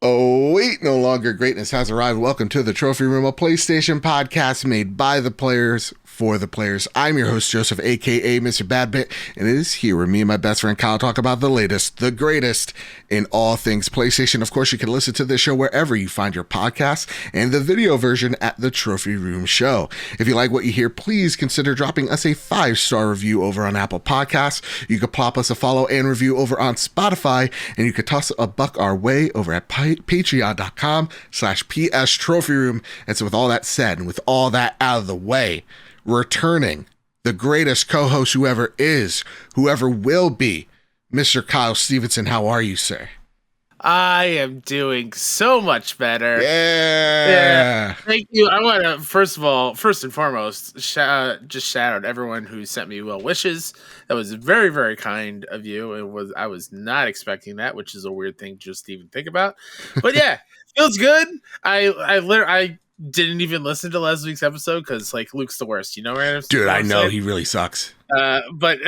Oh, wait, no longer greatness has arrived. Welcome to the Trophy Room, a PlayStation podcast made by the players for the players. I'm your host, Joseph, aka Mr. Badbit, and it is here where me and my best friend Kyle talk about the latest, the greatest in all things PlayStation. Of course, you can listen to this show wherever you find your podcasts and the video version at the Trophy Room Show. If you like what you hear, please consider dropping us a 5-star review over on Apple Podcasts. You could plop us a follow and review over on Spotify, and you could toss a buck our way over at patreon.com/PS Trophy Room. And so with all that said, and with all that out of the way, returning the greatest co-host who ever is, whoever will be, Mr. Kyle Stevenson. How are you, sir? I am doing so much better. Yeah. Thank you. I want to, first and foremost, shout out everyone who sent me well wishes. That was very, very kind of you. I was not expecting that, which is a weird thing just to even think about. But yeah, feels good. I didn't even listen to last week's episode because like Luke's the worst. You know, right? Dude, I know he really sucks. But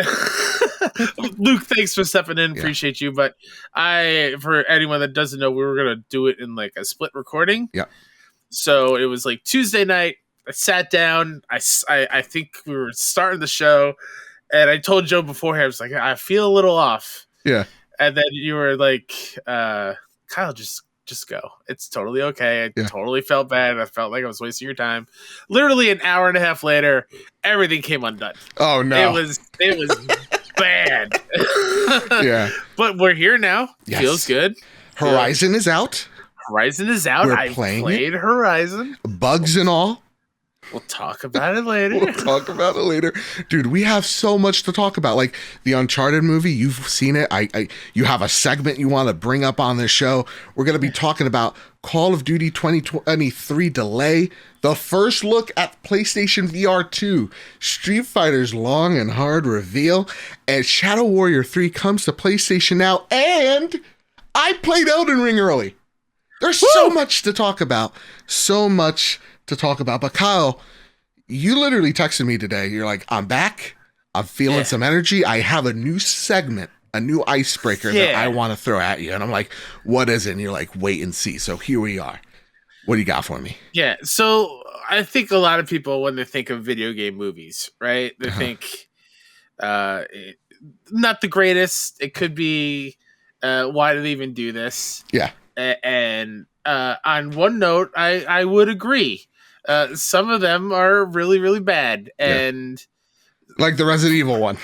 Luke, thanks for stepping in. Appreciate you. But for anyone that doesn't know, we were gonna do it in like a split recording. Yeah. So it was like Tuesday night. I sat down. I think we were starting the show, and I told Joe beforehand, I was like, I feel a little off. Yeah. And then you were like, Kyle, just go. It's totally okay. I totally felt bad. I felt like I was wasting your time. Literally an hour and a half later, everything came undone. Oh no. It was bad. Yeah. But we're here now. Yes. Feels good. Horizon is out. I played Horizon. Bugs and all. We'll talk about it later. Dude, we have so much to talk about. Like the Uncharted movie, you've seen it. You have a segment you want to bring up on this show. We're going to be talking about Call of Duty 2023 delay, the first look at PlayStation VR2, Street Fighter's long and hard reveal, and Shadow Warrior 3 comes to PlayStation Now, and I played Elden Ring early. There's so much to talk about. But Kyle, you literally texted me today. You're like, I'm back. I'm feeling some energy. I have a new segment, a new icebreaker that I want to throw at you. And I'm like, what is it? And you're like, wait and see. So here we are. What do you got for me? Yeah. So I think a lot of people, when they think of video game movies, right, they think not the greatest. It could be, why do they even do this? Yeah. And on one note, I would agree. Some of them are really, really bad, and like the Resident Evil one.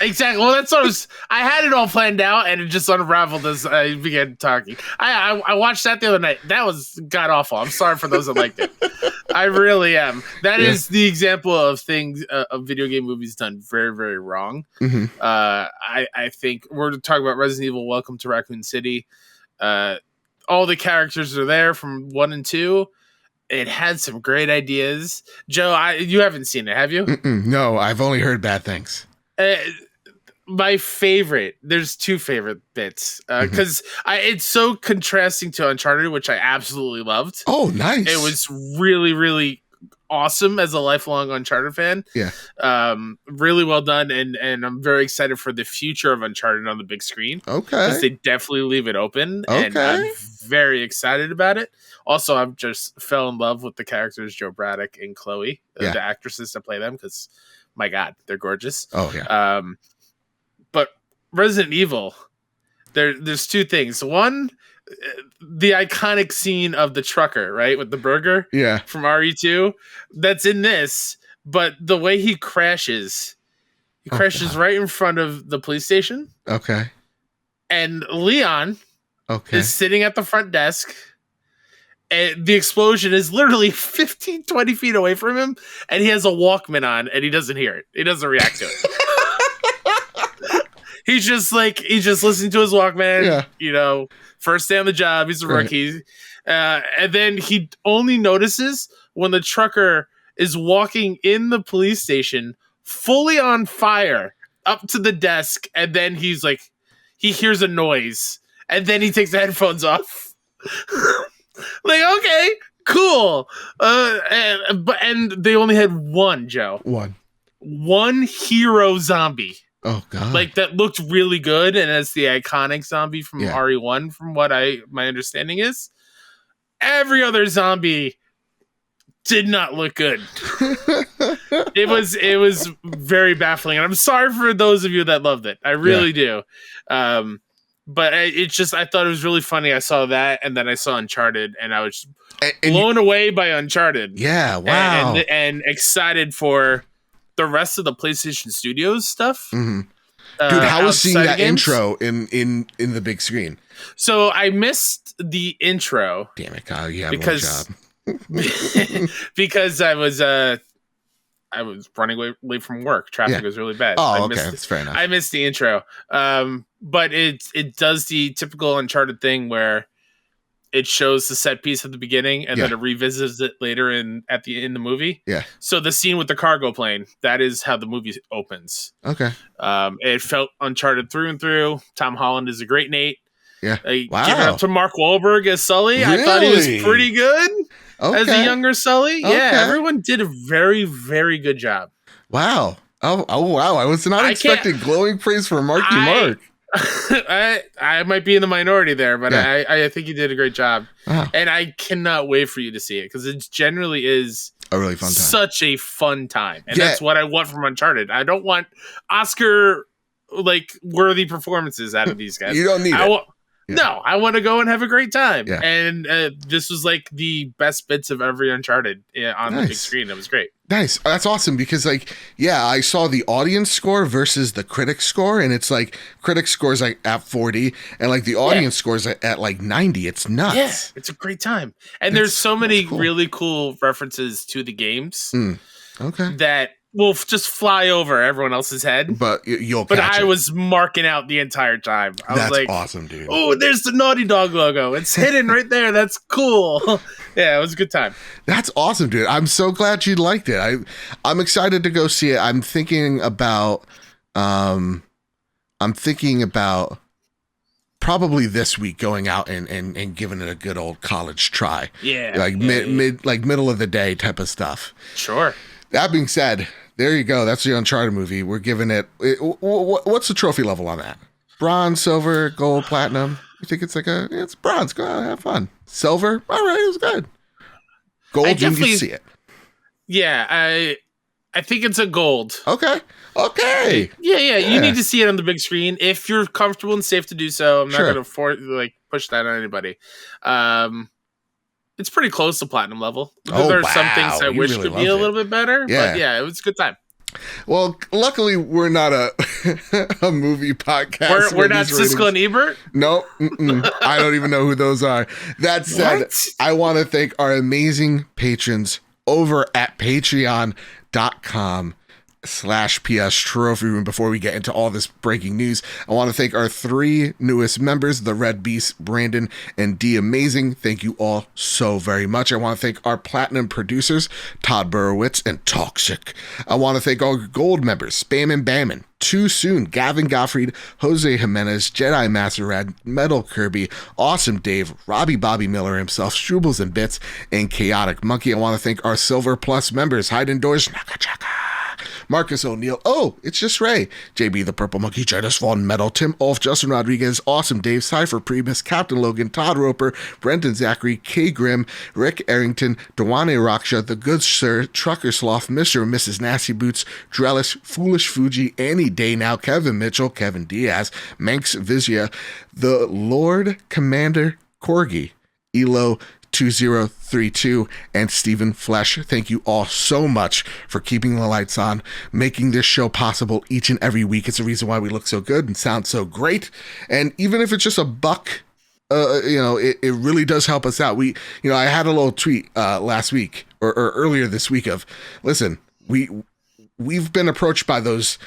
Exactly. Well, that's what I had it all planned out, and it just unraveled as I began talking. I watched that the other night. That was god awful. I'm sorry for those that liked it. I really am. That is the example of things of video game movies done very, very wrong. Mm-hmm. I think we're talking about Resident Evil: Welcome to Raccoon City. All the characters are there from 1 and 2. It had some great ideas. Joe, you haven't seen it, have you? No, I've only heard bad things. My favorite, there's 2 favorite bits because it's so contrasting to Uncharted, which I absolutely loved. Oh, nice. It was really, really awesome as a lifelong Uncharted fan. Yeah. Really well done, and I'm very excited for the future of Uncharted on the big screen. Okay. Because they definitely leave it open, and I'm very excited about it. Also, I've just fell in love with the characters Joe Braddock and Chloe, the actresses that play them, because my God, they're gorgeous. Oh yeah. But Resident Evil, there's 2 things. One, the iconic scene of the trucker, right, with the burger, from RE2, that's in this. But the way he crashes right in front of the police station. Okay. And Leon is sitting at the front desk. And the explosion is literally 15, 20 feet away from him, and he has a Walkman on, and he doesn't hear it. He doesn't react to it. He's just listening to his Walkman. Yeah. First day on the job, he's a rookie. And then he only notices when the trucker is walking in the police station, fully on fire, up to the desk, and then he's like, he hears a noise, and then he takes the headphones off. Like, okay, cool. And they only had one, Joe. One hero zombie. Oh god. Like that looked really good, and as the iconic zombie from RE1, from what my understanding is, every other zombie did not look good. It was very baffling, and I'm sorry for those of you that loved it. I really do. But I thought it was really funny. I saw that, and then I saw Uncharted, and I was blown away by Uncharted. Yeah, wow. And excited for the rest of the PlayStation Studios stuff. Mm-hmm. Dude, how was seeing that intro in the big screen? So I missed the intro. Damn it, Kyle, you have one job. Because I was running late from work. Traffic was really bad. Oh, okay, that's fair enough. I missed the intro. But it does the typical Uncharted thing where it shows the set piece at the beginning and then it revisits it later in the movie. Yeah. So the scene with the cargo plane, that is how the movie opens. Okay. It felt Uncharted through and through. Tom Holland is a great Nate. Yeah. Wow. Give it up to Mark Wahlberg as Sully. Really? I thought he was pretty good as a younger Sully. Okay. Yeah, everyone did a very, very good job. Wow. Oh wow. I was not expecting glowing praise for Marky Mark. I might be in the minority there, but I think you did a great job. Wow. And I cannot wait for you to see it because it generally is a really fun time. Such a fun time. And that's what I want from Uncharted. I don't want Oscar worthy performances out of these guys. You don't need it. No, I want to go and have a great time. Yeah. And this was the best bits of every Uncharted on the big screen. It was great. Nice. That's awesome because I saw the audience score versus the critic score, and it's critic scores at 40 and the audience scores at 90. It's nuts. Yeah, it's a great time. And there's so many really cool references to the games. Okay. That will just fly over everyone else's head. But you'll catch I was marking out the entire time. That's awesome, dude. Oh, there's the Naughty Dog logo. It's hidden right there. That's cool. Yeah, it was a good time. That's awesome, dude. I'm so glad you liked it. I'm excited to go see it. I'm thinking about probably this week going out and giving it a good old college try. Yeah. Middle of the day type of stuff. Sure. That being said, there you go. That's the Uncharted movie. We're giving it. What's the trophy level on that? Bronze, silver, gold, platinum. You think it's bronze? Go out, have fun. Silver, all right, it was good. Gold, you need to see it. Yeah, I think it's a gold. Okay. Yeah. You need to see it on the big screen if you're comfortable and safe to do so. I'm not going to push that on anybody. It's pretty close to platinum level. There are some things I wish could be a little bit better, but it was a good time. Well, luckily we're not a movie podcast. We're not Siskel and Ebert? No, I don't even know who those are. That said, I want to thank our amazing patrons over at patreon.com/PS Trophy Room. Before we get into all this breaking news, I want to thank our 3 newest members, the Red Beast, Brandon, and D Amazing. Thank you all so very much. I want to thank our platinum producers, Todd Burowitz and Toxic. I want to thank our gold members, Spam and Bammin, Too Soon, Gavin Gottfried, Jose Jimenez, Jedi Master Rad, Metal Kirby, Awesome Dave, Robbie Bobby Miller himself, Strubles and Bits, and Chaotic Monkey. I want to thank our Silver Plus members, Hide Indoors, Nakachaka, Marcus O'Neill, it's just Ray, JB the Purple Monkey, Jadis Vaughn Metal, Tim Ulf, Justin Rodriguez, Awesome Dave, Cypher Primus, Captain Logan, Todd Roper, Brenton Zachary, K Grimm, Rick Arrington, Dewane Raksha, The Good Sir, Trucker Sloth, Mr. and Mrs. Nasty Boots, Drellis, Foolish Fuji, Annie Day Now, Kevin Mitchell, Kevin Diaz, Manx Vizia, The Lord Commander Corgi, Elo 2032, and Stephen Flesh. Thank you all so much for keeping the lights on, making this show possible each and every week. It's the reason why we look so good and sound so great. And even if it's just $1, it really does help us out. I had a little tweet last week or earlier this week of, listen, we've been approached by those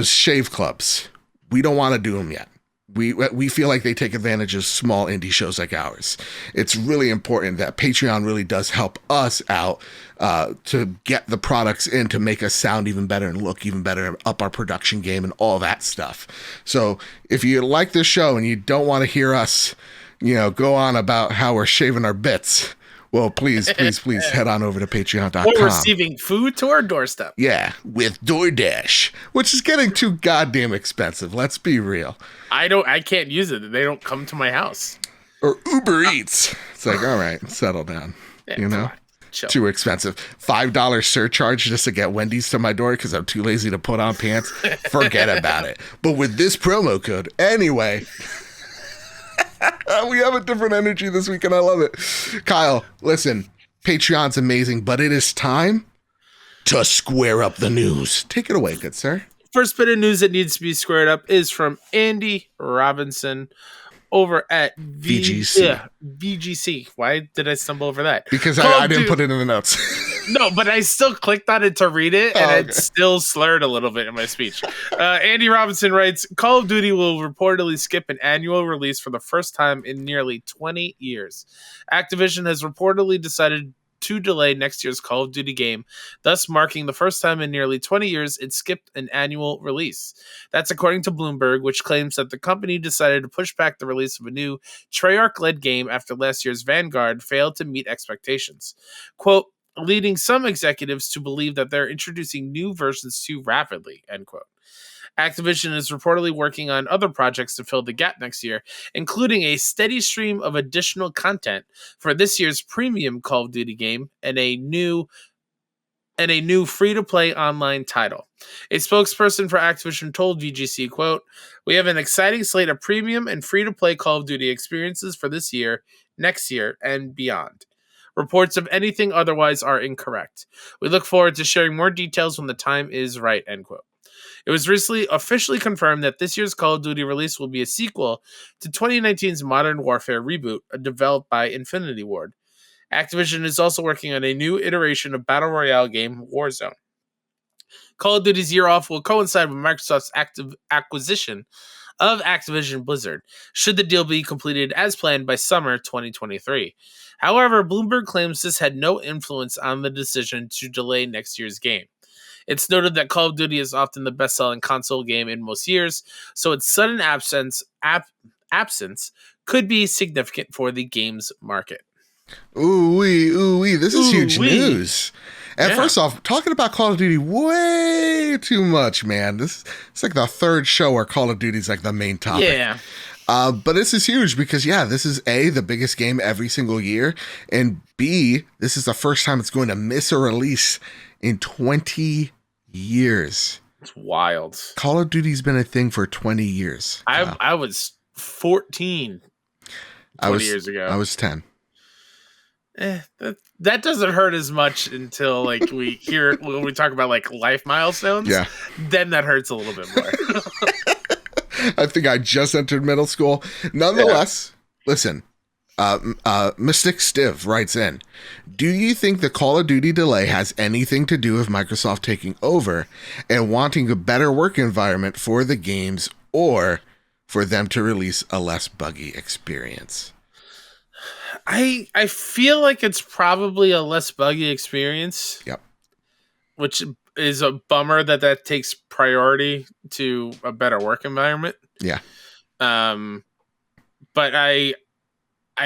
shave clubs. We don't want to do them yet. We feel like they take advantage of small indie shows like ours. It's really important that Patreon really does help us out to get the products in to make us sound even better and look even better and up our production game and all that stuff. So if you like this show and you don't want to hear us, go on about how we're shaving our bits, Well, please head on over to patreon.com. We're receiving food to our doorstep. Yeah, with DoorDash, which is getting too goddamn expensive. Let's be real. I can't use it. They don't come to my house. Or Uber Eats. It's like, all right, settle down. Yeah, you know? Too expensive. $5 surcharge just to get Wendy's to my door because I'm too lazy to put on pants. Forget about it. But with this promo code, anyway, we have a different energy this week and I love it. Kyle, listen, Patreon's amazing, but it is time to square up the news. Take it away, good sir. First bit of news that needs to be squared up is from Andy Robinson over at VGC. Yeah, VGC. Why did I stumble over that? Because I didn't put it in the notes. No, but I still clicked on it to read it, and it still slurred a little bit in my speech. Andy Robinson writes, Call of Duty will reportedly skip an annual release for the first time in nearly 20 years. Activision has reportedly decided to delay next year's Call of Duty game, thus marking the first time in nearly 20 years it skipped an annual release. That's according to Bloomberg, which claims that the company decided to push back the release of a new Treyarch-led game after last year's Vanguard failed to meet expectations. Quote, leading some executives to believe that they're introducing new versions too rapidly, end quote. Activision is reportedly working on other projects to fill the gap next year, including a steady stream of additional content for this year's premium Call of Duty game and a new free-to-play online title. A spokesperson for Activision told VGC, quote, we have an exciting slate of premium and free-to-play Call of Duty experiences for this year, next year, and beyond. Reports of anything otherwise are incorrect. We look forward to sharing more details when the time is right, end quote. It was recently officially confirmed that this year's Call of Duty release will be a sequel to 2019's Modern Warfare reboot, developed by Infinity Ward. Activision is also working on a new iteration of Battle Royale game, Warzone. Call of Duty's year off will coincide with Microsoft's acquisition of Activision Blizzard, should the deal be completed as planned by summer 2023. However, Bloomberg claims this had no influence on the decision to delay next year's game. It's noted that Call of Duty is often the best-selling console game in most years, so its sudden absence could be significant for the game's market. Ooh-wee, this is huge news. And first off, talking about Call of Duty way too much, man. It's like the third show where Call of Duty is like the main topic. Yeah. But this is huge because, this is A, the biggest game every single year, and B, this is the first time it's going to miss a release in 20 years. It's wild. Call of Duty's been a thing for 20 years. I was 14 years ago. I was 10. That doesn't hurt as much until like we hear when we talk about like life milestones. Yeah. Then that hurts a little bit more. I think I just entered middle school. Nonetheless, listen, Mystic Stiv writes in, do you think the Call of Duty delay has anything to do with Microsoft taking over and wanting a better work environment for the games, or for them to release a less buggy experience? I feel like it's probably a less buggy experience. Yep. Which is a bummer that takes priority to a better work environment. Yeah. But I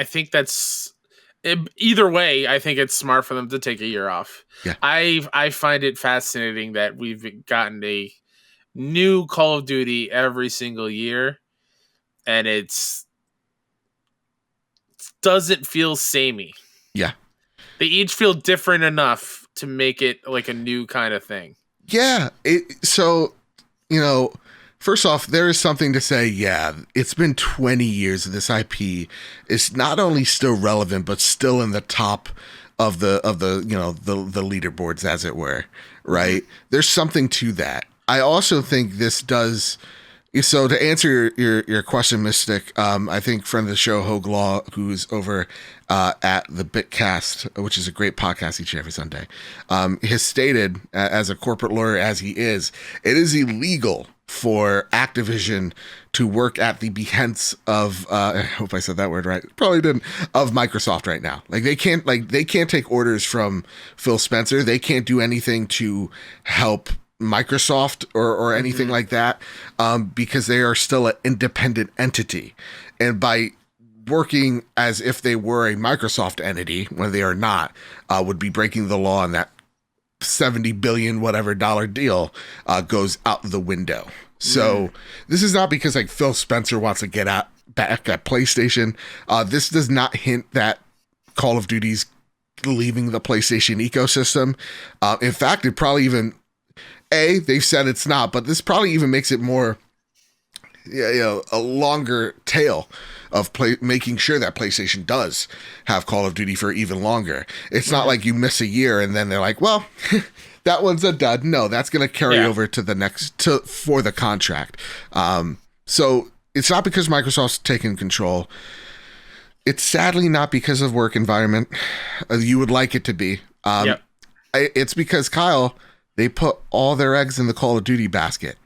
think that's either way. I think it's smart for them to take a year off. Yeah. I find it fascinating that we've gotten a new Call of Duty every single year, and it's doesn't feel samey. Yeah. They each feel different enough to make it like a new kind of thing. Yeah. So, first off, there is something to say, it's been 20 years of this IP is not only still relevant, but still in the top of the leaderboards, as it were, right? There's something to that. I also think this does. So to answer your question, Mystic, I think friend of the show, Hogue Law, who's over at the Bitcast, which is a great podcast each and every Sunday, has stated, as a corporate lawyer as he is, it is illegal for Activision to work at the behest of, I hope I said that word right, probably didn't, of Microsoft right now. They can't take orders from Phil Spencer. They can't do anything to help Microsoft or anything like that, because they are still an independent entity. And by working as if they were a Microsoft entity when they are not, would be breaking the law, and that 70 billion whatever dollar deal goes out the window. So this is not because like Phil Spencer wants to get back at PlayStation. This does not hint that Call of Duty's leaving the PlayStation ecosystem. In fact, it probably even, they've said it's not, but this probably even makes it more, a longer tail of making sure that PlayStation does have Call of Duty for even longer. It's not like you miss a year and then they're like, well, that one's a dud. No, that's going to carry over to the next for the contract. So it's not because Microsoft's taken control. It's sadly not because of work environment. You would like it to be. It's because, Kyle, they put all their eggs in the Call of Duty basket.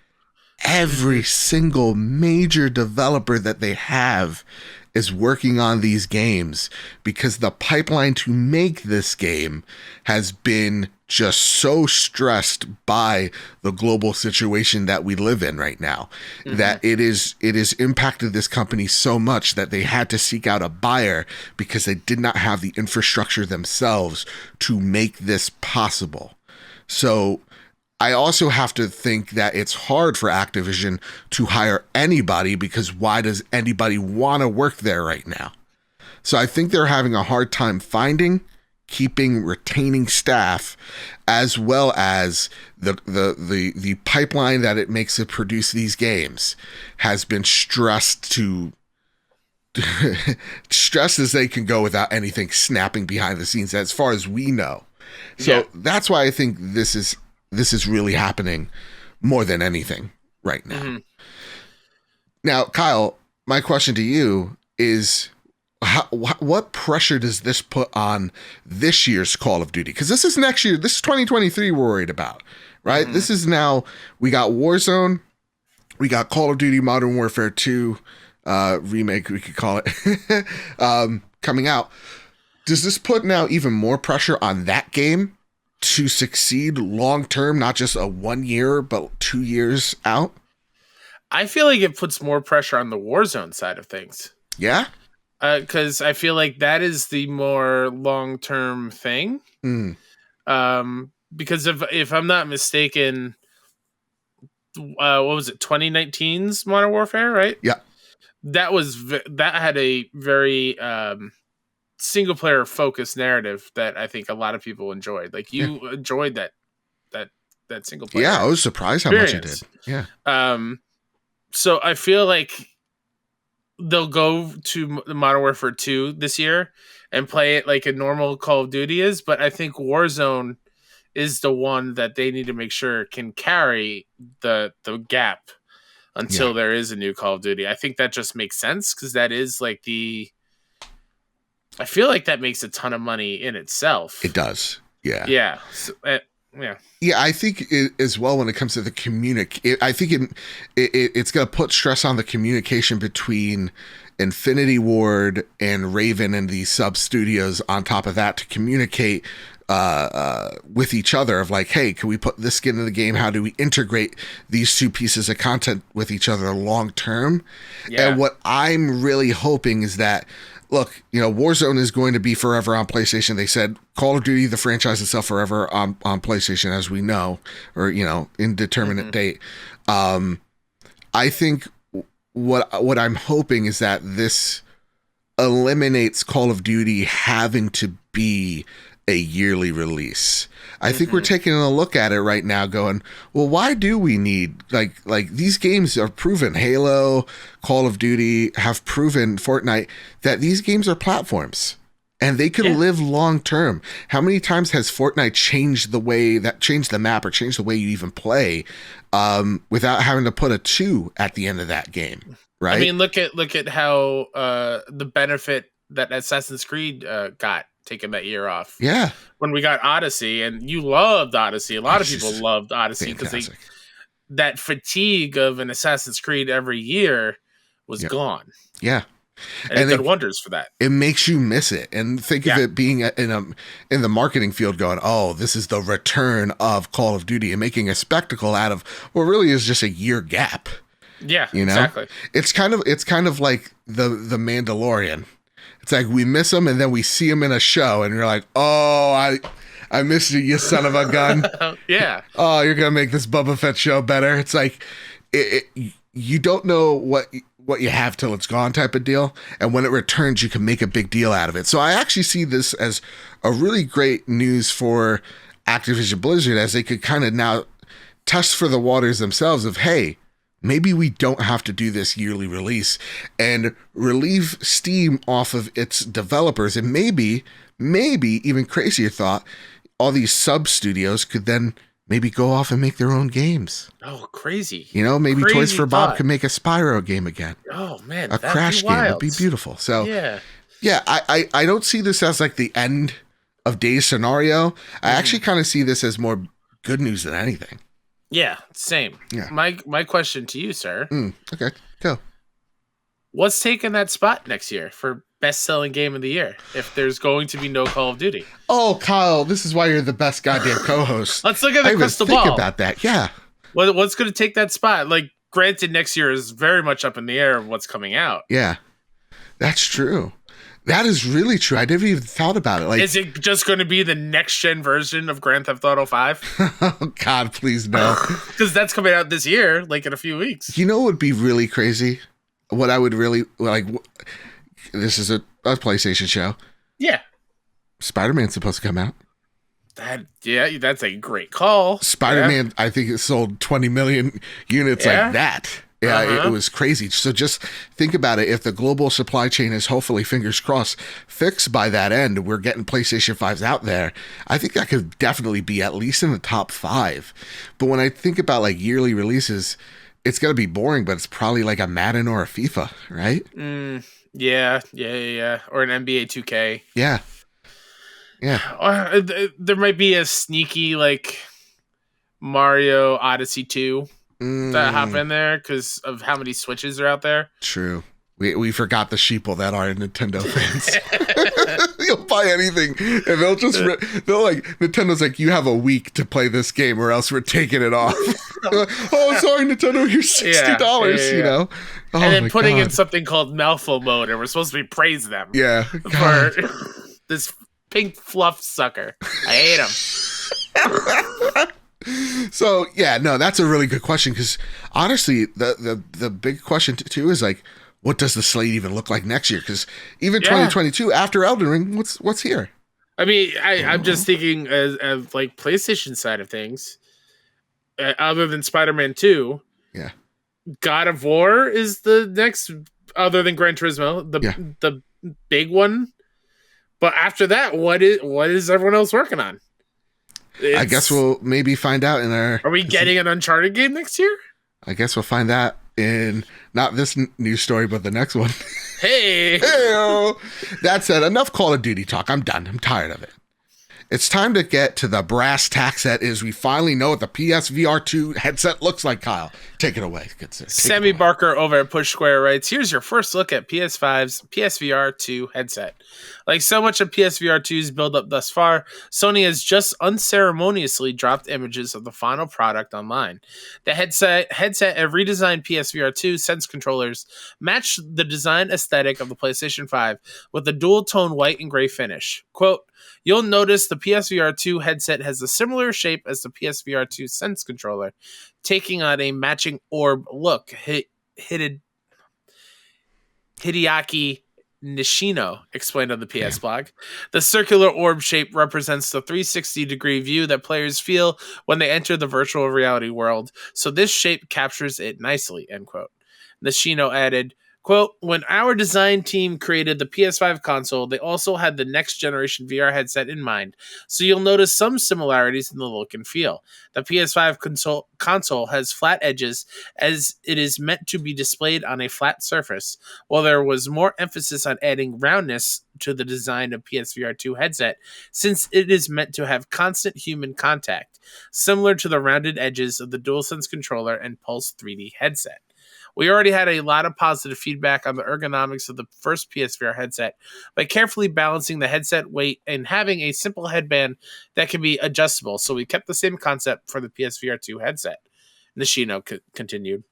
Every single major developer that they have is working on these games because the pipeline to make this game has been just so stressed by the global situation that we live in right now, that it is impacted this company so much that they had to seek out a buyer because they did not have the infrastructure themselves to make this possible. So I also have to think that it's hard for Activision to hire anybody because why does anybody want to work there right now? So I think they're having a hard time finding, retaining staff, as well as the pipeline that it makes to produce these games has been stressed to stressed as they can go without anything snapping behind the scenes as far as we know. So that's why I think this is really happening more than anything right now. Now, Kyle, my question to you is, what pressure does this put on this year's Call of Duty? Because this is next year. This is 2023 we're worried about, right? This is now, we got Warzone, we got Call of Duty Modern Warfare 2 remake, we could call it, coming out. Does this put now even more pressure on that game to succeed long term, not just a 1 year, but 2 years out? I feel like it puts more pressure on the Warzone side of things. Yeah? Because I feel like that is the more long term thing. Because if I'm not mistaken, what was it, 2019's Modern Warfare, right? Yeah. That had a very single player focused narrative that I think a lot of people enjoyed. Like you enjoyed that single player. Yeah, I was surprised how much it did. Yeah. So I feel like they'll go to the Modern Warfare 2 this year and play it like a normal Call of Duty is, but I think Warzone is the one that they need to make sure can carry the gap until there is a new Call of Duty. I think that just makes sense because that is like I feel like that makes a ton of money in itself. It does. Yeah. Yeah. So, yeah. Yeah, I think as well when it comes to the I think it's going to put stress on the communication between Infinity Ward and Raven and the sub studios on top of that to communicate with each other of like, hey, can we put this skin in the game? How do we integrate these two pieces of content with each other long term? Yeah. And what I'm really hoping is that, look, Warzone is going to be forever on PlayStation. They said Call of Duty, the franchise itself, forever on PlayStation, as we know, or, indeterminate date. I think what I'm hoping is that this eliminates Call of Duty having to be a yearly release. I think we're taking a look at it right now going, well, why do we need like these games are proven, Halo, Call of Duty have proven, Fortnite, that these games are platforms and they can live long term. How many times has Fortnite changed the map or changed the way you even play without having to put a 2 at the end of that game, right? I mean, look at how the benefit that Assassin's Creed got taking that year off. Yeah. When we got Odyssey, and you loved Odyssey. A lot of people loved Odyssey because that fatigue of an Assassin's Creed every year was gone. Yeah. And it did wonders for that. It makes you miss it. And think of it being in the marketing field going, oh, this is the return of Call of Duty and making a spectacle out of what really is just a year gap. Yeah, You know, exactly. it's kind of like the Mandalorian. It's like we miss him and then we see him in a show and you're like, oh, I missed you, you son of a gun. Yeah. Oh, you're gonna make this Boba Fett show better. It's like you don't know what you have till it's gone type of deal, and when it returns, you can make a big deal out of it. So I actually see this as a really great news for Activision Blizzard, as they could kind of now test for the waters themselves of, hey, maybe we don't have to do this yearly release and relieve steam off of its developers. And maybe even crazier thought, all these sub studios could then maybe go off and make their own games. Oh, crazy. You know, maybe crazy Toys for Bob could make a Spyro game again. Oh, man. A Crash game. It'd be beautiful. So, yeah, I don't see this as like the end of days scenario. I actually kind of see this as more good news than anything. Yeah, same. Yeah. My question to you, sir. Okay, go. What's taking that spot next year for best-selling game of the year if there's going to be no Call of Duty? Oh, Kyle, this is why you're the best goddamn co-host. Let's look at the crystal ball. Think about that. Yeah. What's going to take that spot? Like, granted, next year is very much up in the air of what's coming out. Yeah, that's true. That is really true. I never even thought about it. Like, is it just going to be the next-gen version of Grand Theft Auto 5? Oh, God, please no. Because that's coming out this year, like in a few weeks. You know what would be really crazy? What I would really, like, this is a PlayStation show. Yeah. Spider-Man's supposed to come out. That's a great call. Spider-Man, I think it sold 20 million units like that. Yeah, it was crazy. So just think about it. If the global supply chain is hopefully, fingers crossed, fixed by that end, we're getting PlayStation 5s out there. I think that could definitely be at least in the top 5. But when I think about like yearly releases, it's going to be boring, but it's probably like a Madden or a FIFA, right? Yeah. Or an NBA 2K. Yeah. There might be a sneaky like Mario Odyssey 2. That hop in there because of how many Switches are out there. True. We forgot the sheeple that are Nintendo fans. You'll buy anything, and they'll like Nintendo's like, you have a week to play this game, or else we're taking it off. Oh, sorry, Nintendo, here's $60. You know, and then putting in something called Malfo mode, and we're supposed to be praise them. Yeah, for this pink fluff sucker. I hate him. So yeah, no, that's a really good question, because honestly, the big question too is like, what does the slate even look like next year? Because even 2022 after Elden Ring, what's here? I mean, I'm just thinking as like PlayStation side of things. Other than Spider-Man 2, God of War is the next, other than Gran Turismo, the big one. But after that, what is everyone else working on? I guess we'll maybe find out in our... Are we getting an Uncharted game next year? I guess we'll find that in not this news story, but the next one. Hey! Hey-o. That said, enough Call of Duty talk. I'm done. I'm tired of it. It's time to get to the brass tacks that is. We finally know what the PSVR2 headset looks like, Kyle. Take it away. Good sir. Sammy Barker over at Push Square writes, here's your first look at PS5's PSVR2 headset. Like so much of PSVR2's build-up thus far, Sony has just unceremoniously dropped images of the final product online. The headset and redesigned PSVR2 Sense controllers match the design aesthetic of the PlayStation 5 with a dual-tone white and gray finish. Quote, you'll notice the PSVR2 headset has a similar shape as the PSVR2 Sense controller, taking on a matching orb look. Hideaki Nishino explained on the PS blog. The circular orb shape represents the 360-degree view that players feel when they enter the virtual reality world, so this shape captures it nicely, end quote. Nishino added, quote, when our design team created the PS5 console, they also had the next generation VR headset in mind, so you'll notice some similarities in the look and feel. The PS5 console has flat edges as it is meant to be displayed on a flat surface, while there was more emphasis on adding roundness to the design of PSVR2 headset, since it is meant to have constant human contact, similar to the rounded edges of the DualSense controller and Pulse 3D headset. We already had a lot of positive feedback on the ergonomics of the first PSVR headset by carefully balancing the headset weight and having a simple headband that can be adjustable, so we kept the same concept for the PSVR 2 headset. Nishino continued.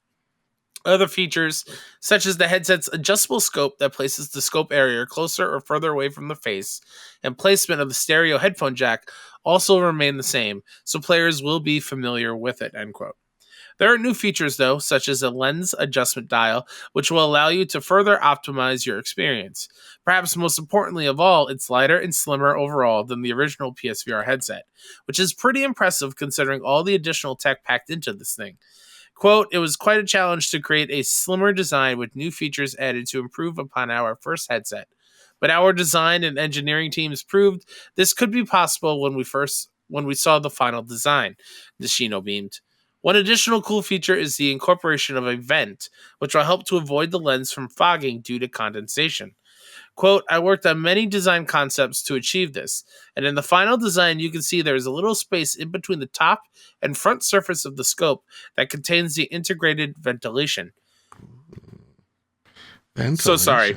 Other features, such as the headset's adjustable scope that places the scope area closer or further away from the face, and placement of the stereo headphone jack, also remain the same, so players will be familiar with it, end quote. There are new features, though, such as a lens adjustment dial, which will allow you to further optimize your experience. Perhaps most importantly of all, it's lighter and slimmer overall than the original PSVR headset, which is pretty impressive considering all the additional tech packed into this thing. Quote, it was quite a challenge to create a slimmer design with new features added to improve upon our first headset. But our design and engineering teams proved this could be possible when we saw the final design, Nishino beamed. One additional cool feature is the incorporation of a vent, which will help to avoid the lens from fogging due to condensation. Quote, I worked on many design concepts to achieve this, and in the final design you can see there is a little space in between the top and front surface of the scope that contains the integrated ventilation. So sorry.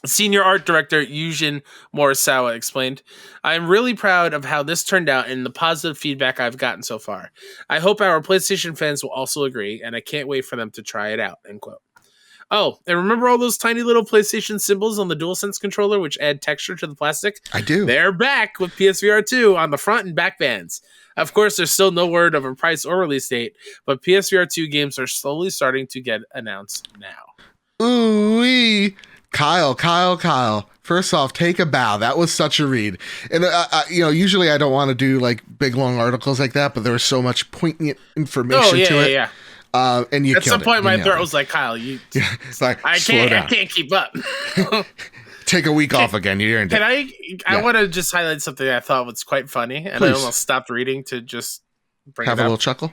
Senior art director Yujin Morisawa explained, I am really proud of how this turned out and the positive feedback I've gotten so far. I hope our PlayStation fans will also agree, and I can't wait for them to try it out, end quote. Oh, and remember all those tiny little PlayStation symbols on the DualSense controller which add texture to the plastic? I do. They're back with PSVR2 on the front and back bands. Of course, there's still no word of a price or release date, but PSVR2 games are slowly starting to get announced now. Ooh-wee. Kyle. First off, take a bow. That was such a read. And, usually I don't want to do like big, long articles like that, but there was so much poignant information to it. Yeah. And you at some point, my throat was like, Kyle, it's like, I can't keep up. Take a week off again. You earned it. I want to just highlight something I thought was quite funny, and Please. I almost stopped reading to just have a little chuckle.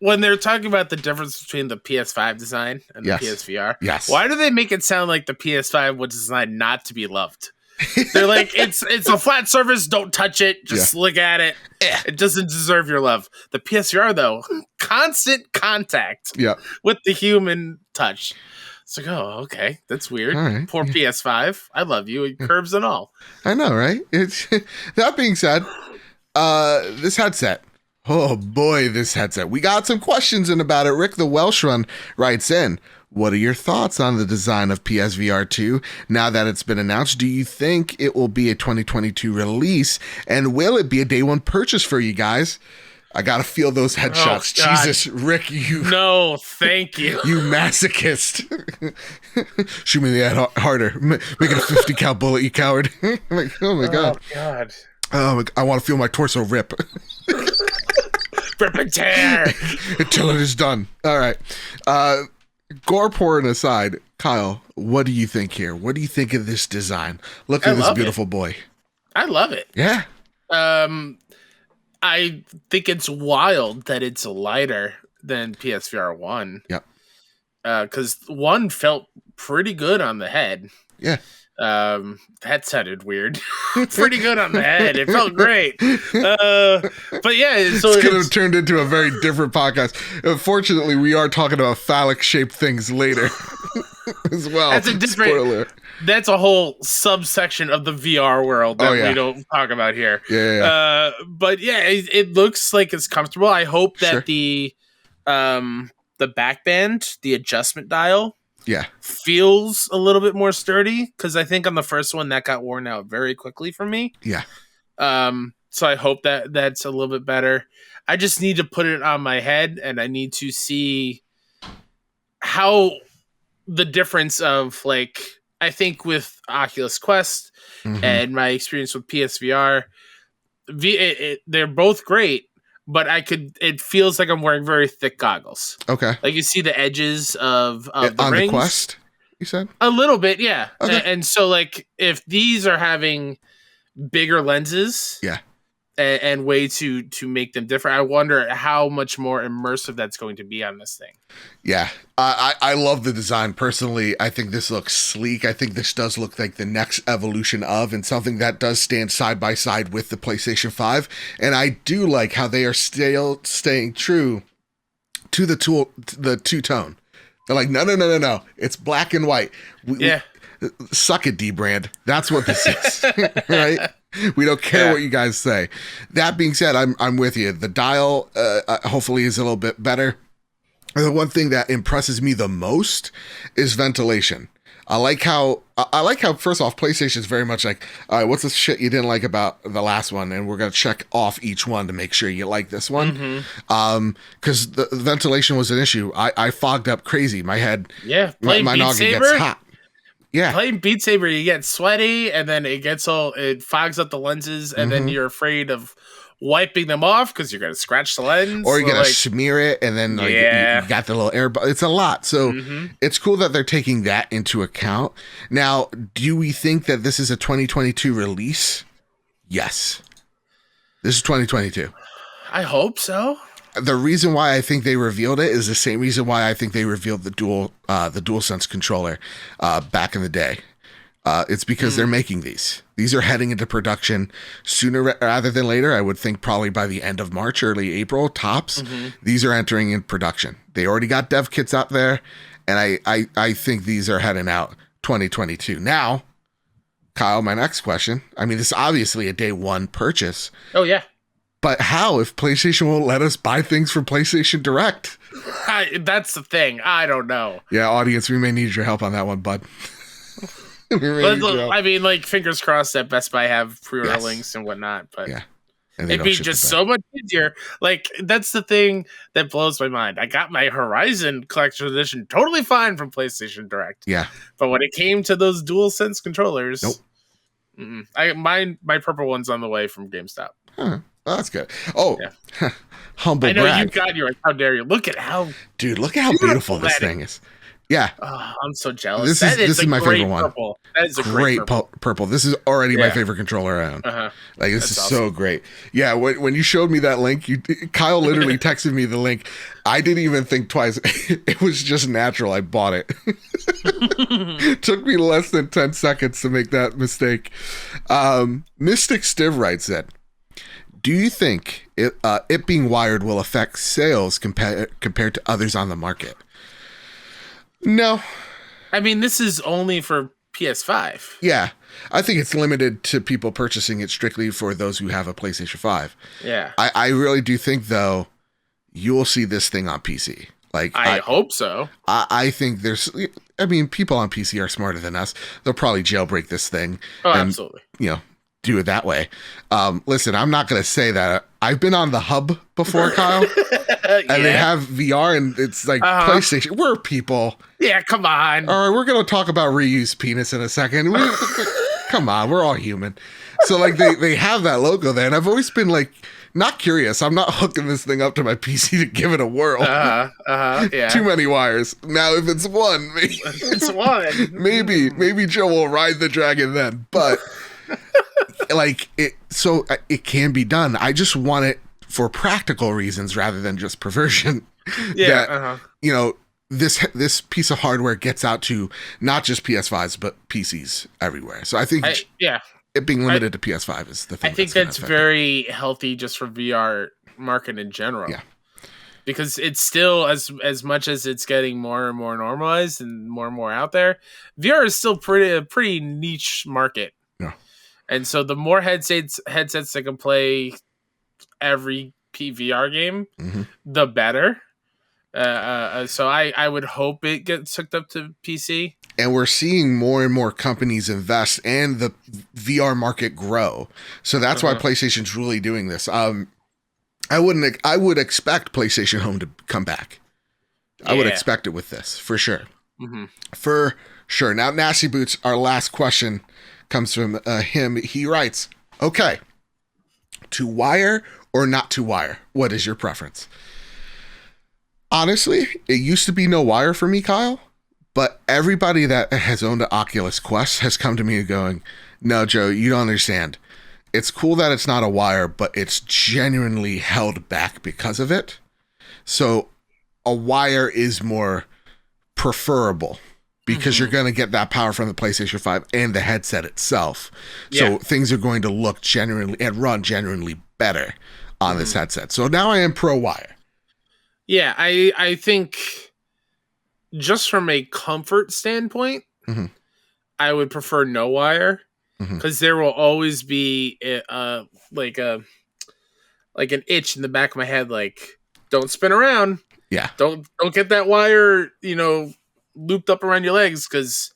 When they're talking about the difference between the PS5 design and the PSVR, why do they make it sound like the PS5 was designed not to be loved? They're like, it's a flat surface, don't touch it, just look at it. It doesn't deserve your love. The PSVR, though, constant contact with the human touch. It's like, oh, okay, that's weird. Right. Poor PS5. I love you, curves and all. I know, right? It's that being said, this headset. Oh boy, this headset. We got some questions in about it. Rick the Welsh Run writes in, what are your thoughts on the design of PSVR 2 now that it's been announced? Do you think it will be a 2022 release? And will it be a day one purchase for you guys? I gotta feel those headshots. Oh, Jesus, Rick, you. No, thank you. You masochist. Shoot me in the head harder. Make it a 50 cal bullet, you coward. Like, oh my God. Oh, God. Oh, I want to feel my torso rip. Rip and tear. Until it is done. All right. Gore porn aside, Kyle, what do you think here? What do you think of this design? Look at this beautiful boy. I love it. Yeah. I think it's wild that it's lighter than PSVR 1. Yep. Because 1 felt pretty good on the head. Yeah. That sounded weird. Pretty good on the head. It felt great. But yeah, so it's gonna have turned into a very different podcast. Unfortunately, we are talking about phallic shaped things later as well. That's a different spoiler. That's a whole subsection of the VR world that we don't talk about here. Yeah. But yeah, it looks like it's comfortable. I hope that the back band, the adjustment dial, feels a little bit more sturdy, because I think on the first one that got worn out very quickly for me. Yeah. So I hope that that's a little bit better. I just need to put it on my head, and I need to see how the difference of, like, I think with Oculus Quest and my experience with PSVR, they're both great, but it feels like I'm wearing very thick goggles. Okay. Like you see the edges of the on rings. The Quest, you said? A little bit, yeah. Okay. And so, like, if these are having bigger lenses, and way to make them different, I wonder how much more immersive that's going to be on this thing. Yeah, I love the design personally. I think this looks sleek. I think this does look like the next evolution of, and something that does stand side by side with the PlayStation 5. And I do like how they are still staying true to the two-tone. They're like, no. It's black and white. Suck it, D-Brand. That's what this is, right? We don't care what you guys say. That being said, I'm with you. The dial hopefully is a little bit better. The one thing that impresses me the most is ventilation. I like how first off, PlayStation is very much like, all right, what's the shit you didn't like about the last one, and we're gonna check off each one to make sure you like this one. Because the ventilation was an issue. I fogged up crazy. My head, my noggin gets hot. Yeah, playing Beat Saber, you get sweaty, and then it fogs up the lenses, and then you're afraid of wiping them off because you're gonna scratch the lens, or you're gonna smear it, and then you got the little air. It's a lot, so it's cool that they're taking that into account. Now, do we think that this is a 2022 release? Yes, this is 2022. I hope so. The reason why I think they revealed it is the same reason why I think they revealed the DualSense controller back in the day. It's because they're making these. These are heading into production sooner rather than later. I would think probably by the end of March, early April, tops. These are entering in production. They already got dev kits out there, and I think these are heading out 2022. Now, Kyle, my next question. I mean, this is obviously a day one purchase. Oh, yeah. But how if PlayStation won't let us buy things from PlayStation Direct? That's the thing. I don't know. Yeah, audience, we may need your help on that one, bud. I mean, like, fingers crossed that Best Buy have pre-order links and whatnot, but it'd be just so much easier. Like, that's the thing that blows my mind. I got my Horizon Collector's Edition totally fine from PlayStation Direct. Yeah. But when it came to those DualSense controllers, my purple one's on the way from GameStop. Huh. Well, that's good. Oh, humble brag. I know you got yours. How dare you? Look at how beautiful this thing is. Yeah. Oh, I'm so jealous. This is my favorite one. Purple. That is a great purple. This is already my favorite controller I own. Like, this is awesome. So great. Yeah, when you showed me that link, Kyle literally texted me the link. I didn't even think twice. It was just natural. I bought it. It took me less than 10 seconds to make that mistake. Mystic Stiv writes in, do you think it being wired will affect sales compared to others on the market? No. I mean, this is only for PS5. Yeah. I think it's limited to people purchasing it strictly for those who have a PlayStation 5. Yeah. I really do think, though, you'll see this thing on PC. Like, I hope so. I think people on PC are smarter than us. They'll probably jailbreak this thing. Oh, absolutely. Do it that way. Listen, I'm not going to say that. I've been on the hub before, Kyle, and they have VR, and it's like PlayStation. We're people. Yeah, come on. All right, we're going to talk about reused penis in a second. Come on, we're all human. So, like, they have that logo there, and I've always been, like, not curious. I'm not hooking this thing up to my PC to give it a whirl. Yeah. Too many wires. Now, if it's one, maybe Joe will ride the dragon then, but... like it can be done. I just want it for practical reasons rather than just perversion. This piece of hardware gets out to not just PS5s but PCs everywhere. So I think it being limited to PS5 is the thing. I think that's very healthy just for VR market in general. Yeah. Because it's still, as much as it's getting more and more normalized and more out there, VR is still a pretty niche market. Yeah. And so the more headsets that can play every PVR game, the better. So I would hope it gets hooked up to PC. And we're seeing more and more companies invest and the VR market grow. So that's why PlayStation's really doing this. I would expect PlayStation Home to come back. I would expect it with this for sure. For sure. Now, Nasty Boots, our last question comes from him. He writes, okay, to wire or not to wire? What is your preference? Honestly, it used to be no wire for me, Kyle, but everybody that has owned an Oculus Quest has come to me going, no, Joe, you don't understand. It's cool that it's not a wire, but it's genuinely held back because of it. So a wire is more preferable. Because you're going to get that power from the PlayStation 5 and the headset itself. So things are going to look genuinely and run genuinely better on this headset. So now I am pro wire. Yeah, I think just from a comfort standpoint, I would prefer no wire. Because there will always be like an itch in the back of my head, like, don't spin around. Yeah. Don't get that wire, looped up around your legs, because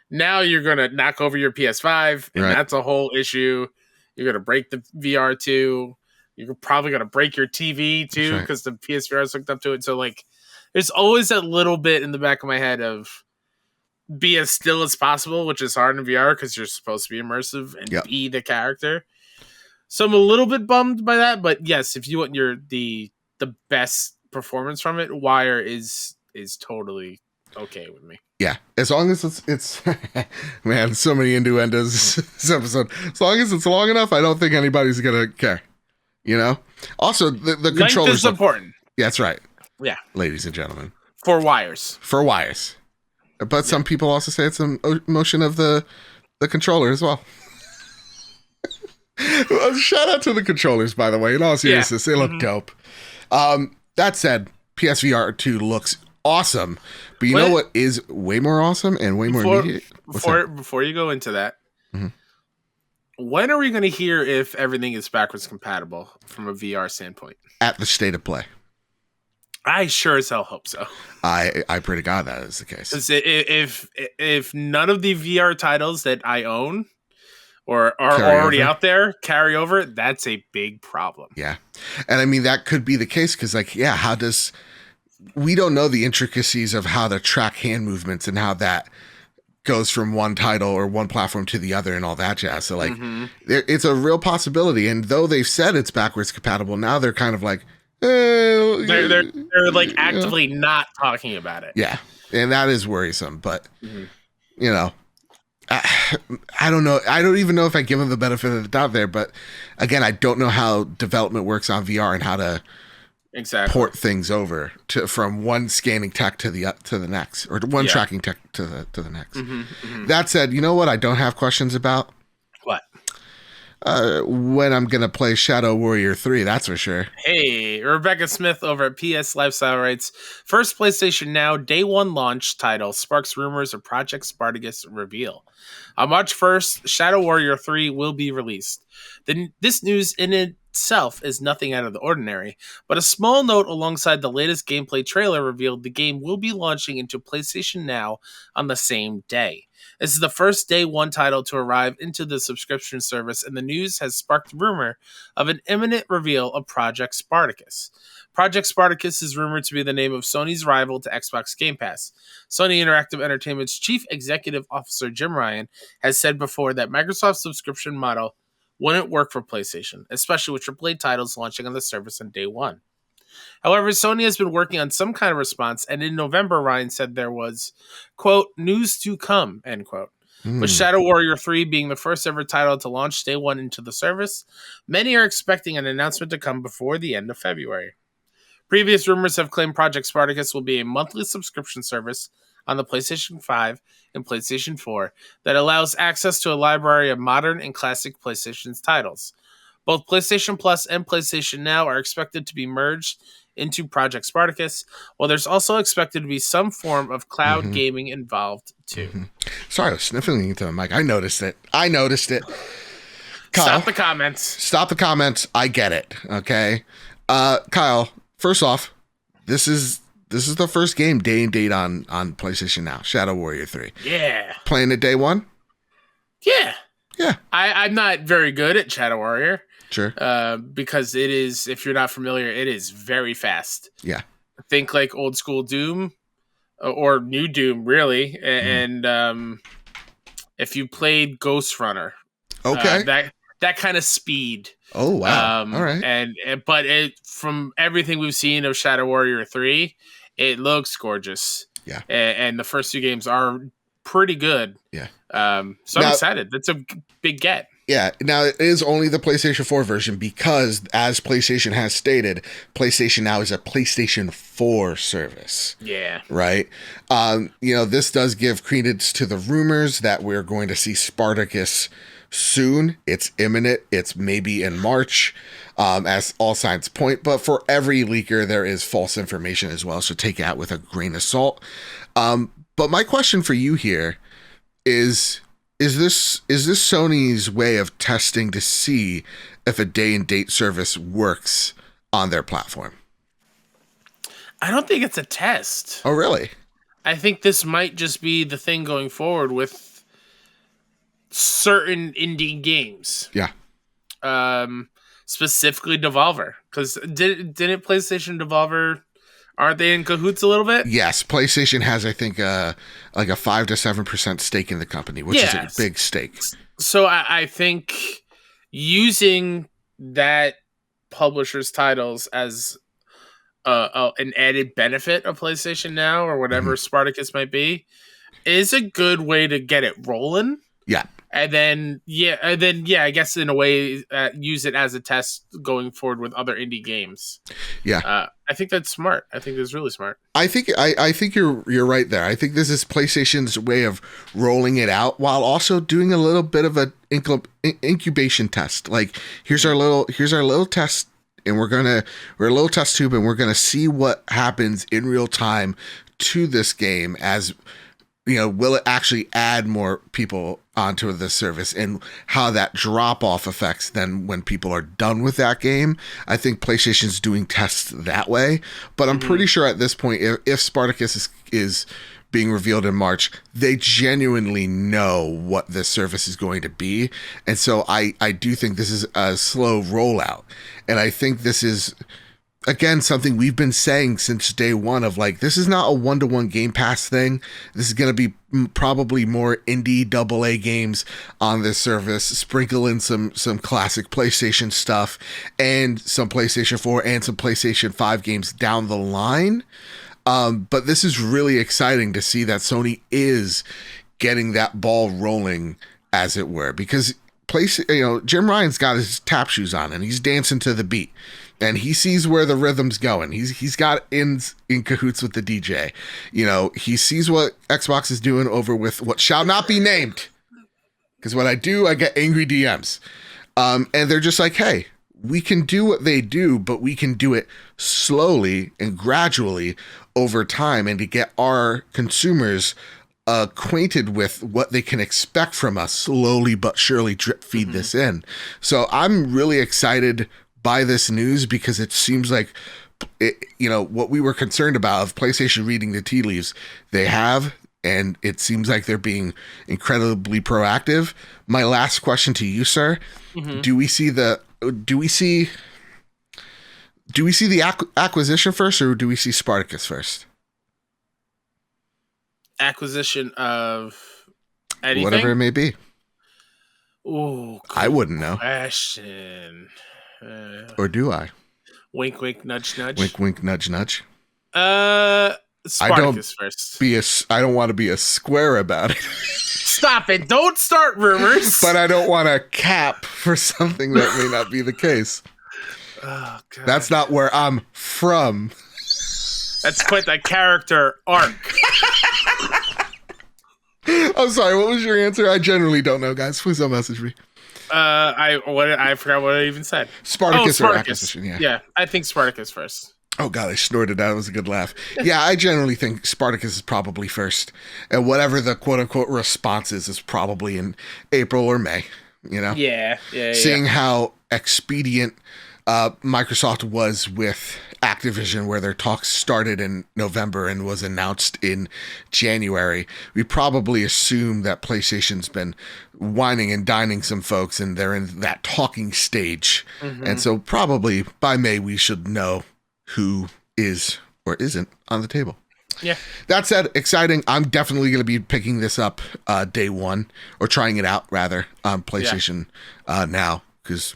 now you're gonna knock over your PS5, and that's a whole issue. You're gonna break the VR2. You're probably gonna break your TV too, because the PSVR is hooked up to it. So like, there's always that little bit in the back of my head of be as still as possible, which is hard in VR because you're supposed to be immersive and be the character. So I'm a little bit bummed by that, but yes, if you want the best performance from it, wire is totally okay with me. Yeah, as long as it's man, so many innuendos this episode. As long as it's long enough, I don't think anybody's gonna care. Also, the controllers is important. Yeah, that's right. Yeah, ladies and gentlemen, for wires. But some people also say it's a motion of the controller as well. Shout out to the controllers, by the way. In all seriousness, they look dope. That said, PSVR2 looks awesome, but you know what is way more awesome and way more immediate? Before you go into that, when are we going to hear if everything is backwards compatible from a VR standpoint? At the state of play. I sure as hell hope so. I pray to God that is the case. If none of the VR titles that I own or are already out there carry over, that's a big problem. Yeah. And I mean, that could be the case because, we don't know the intricacies of how to track hand movements and how that goes from one title or one platform to the other and all that jazz. So, it's a real possibility. And though they've said it's backwards compatible, now they're kind of like, they're actively not talking about it. Yeah. And that is worrisome. But, I don't know. I don't even know if I give them the benefit of the doubt there. But again, I don't know how development works on VR and how to port things over from one scanning tech to the next, or one tracking tech to the next. That said, you know what I don't have questions about? What? When I'm gonna play Shadow Warrior 3, that's for sure. Hey, Rebecca Smith over at PS Lifestyle writes, first PlayStation Now Day 1 launch title sparks rumors of Project Spartacus reveal. On March 1st, Shadow Warrior 3 will be released. This news in itself is nothing out of the ordinary, but a small note alongside the latest gameplay trailer revealed the game will be launching into PlayStation Now on the same day. This is the first Day 1 title to arrive into the subscription service, and the news has sparked rumor of an imminent reveal of Project Spartacus. Project Spartacus is rumored to be the name of Sony's rival to Xbox Game Pass. Sony Interactive Entertainment's Chief Executive Officer Jim Ryan has said before that Microsoft's subscription model wouldn't work for PlayStation, especially with AAA titles launching on the service on Day 1. However, Sony has been working on some kind of response, and in November, Ryan said there was, quote, news to come, end quote. With Shadow Warrior 3 being the first ever title to launch Day 1 into the service, many are expecting an announcement to come before the end of February. Previous rumors have claimed Project Spartacus will be a monthly subscription service on the PlayStation 5 and PlayStation 4 that allows access to a library of modern and classic PlayStation titles. Both PlayStation Plus and PlayStation Now are expected to be merged into Project Spartacus, while there's also expected to be some form of cloud gaming involved too. Sorry, I was sniffing into the mic. I noticed it. Kyle, stop the comments. I get it. Okay. Kyle, first off, this is the first game day and date on PlayStation Now, Shadow Warrior 3. Yeah. Playing it Day 1? Yeah. Yeah. I'm not very good at Shadow Warrior. Sure. Because it is, if you're not familiar, it is very fast. Yeah. Think like old school Doom or new Doom, really. And if you played Ghost Runner, okay, that kind of speed. Oh wow! All right. But from everything we've seen of Shadow Warrior 3, it looks gorgeous. Yeah. And the first two games are pretty good. Yeah. So I'm excited. That's a big get. Yeah. Now, it is only the PlayStation 4 version because, as PlayStation has stated, PlayStation Now is a PlayStation 4 service. Yeah. Right? This does give credence to the rumors that we're going to see Spartacus soon. It's imminent. It's maybe in March, as all signs point. But for every leaker, there is false information as well. So take it with a grain of salt. But my question for you here is this Sony's way of testing to see if a day and date service works on their platform? I don't think it's a test. Oh, really? I think this might just be the thing going forward with certain indie games. Yeah. Specifically Devolver, because didn't PlayStation Devolver, aren't they in cahoots a little bit? Yes, PlayStation has, I think, like a 5 to 7% stake in the company, which is a big stake. So I think using that publisher's titles as an added benefit of PlayStation Now or whatever Spartacus might be is a good way to get it rolling. Yeah. And then, I guess in a way, use it as a test going forward with other indie games. Yeah, I think that's smart. I think that's really smart. I think you're right there. I think this is PlayStation's way of rolling it out while also doing a little bit of an incubation test. Like here's our little test, and we're a little test tube, and we're gonna see what happens in real time to this game as. Will it actually add more people onto the service, and how that drop off affects then when people are done with that game? I think PlayStation's doing tests that way, but I'm pretty sure at this point, if Spartacus is being revealed in March, they genuinely know what this service is going to be. And so I do think this is a slow rollout. And I think this is, again, something we've been saying since day one of like, this is not a one-to-one Game Pass thing. This is going to be probably more indie AA games on this service, sprinkle in some classic PlayStation stuff and some PlayStation 4 and some PlayStation 5 games down the line. But this is really exciting to see that Sony is getting that ball rolling, as it were, because Jim Ryan's got his tap shoes on and he's dancing to the beat. And he sees where the rhythm's going. He's got in cahoots with the DJ. He sees what Xbox is doing over with what shall not be named. Because when I do, I get angry DMs. And they're just like, hey, we can do what they do, but we can do it slowly and gradually over time, and to get our consumers acquainted with what they can expect from us, slowly but surely drip feed this in. So I'm really excited by this news, because it seems like what we were concerned about of PlayStation reading the tea leaves, they have, and it seems like they're being incredibly proactive. My last question to you, sir, do we see the acquisition first, or do we see Spartacus first? Acquisition of anything? Whatever it may be. Ooh, I wouldn't know. Question. Or do I? Wink, wink, nudge, nudge. Wink, wink, nudge, nudge. Spartacus first. I don't want to be a square about it. Stop it. Don't start rumors. But I don't want to cap for something that may not be the case. Oh, God. That's not where I'm from. That's quite the character arc. I'm sorry, what was your answer? I generally don't know, guys. Please don't message me. I forgot what I even said. Spartacus or acquisition, yeah. Yeah, I think Spartacus first. Oh god, I snorted out. It was a good laugh. Yeah, I generally think Spartacus is probably first. And whatever the quote unquote response is probably in April or May, Yeah. Seeing how expedient Microsoft was with Activision, where their talks started in November and was announced in January, we probably assume that PlayStation's been whining and dining some folks, and they're in that talking stage. And so probably by May we should know who is or isn't on the table. Yeah. That said, exciting. I'm definitely going to be picking this up day one, or trying it out rather, on PlayStation Now, because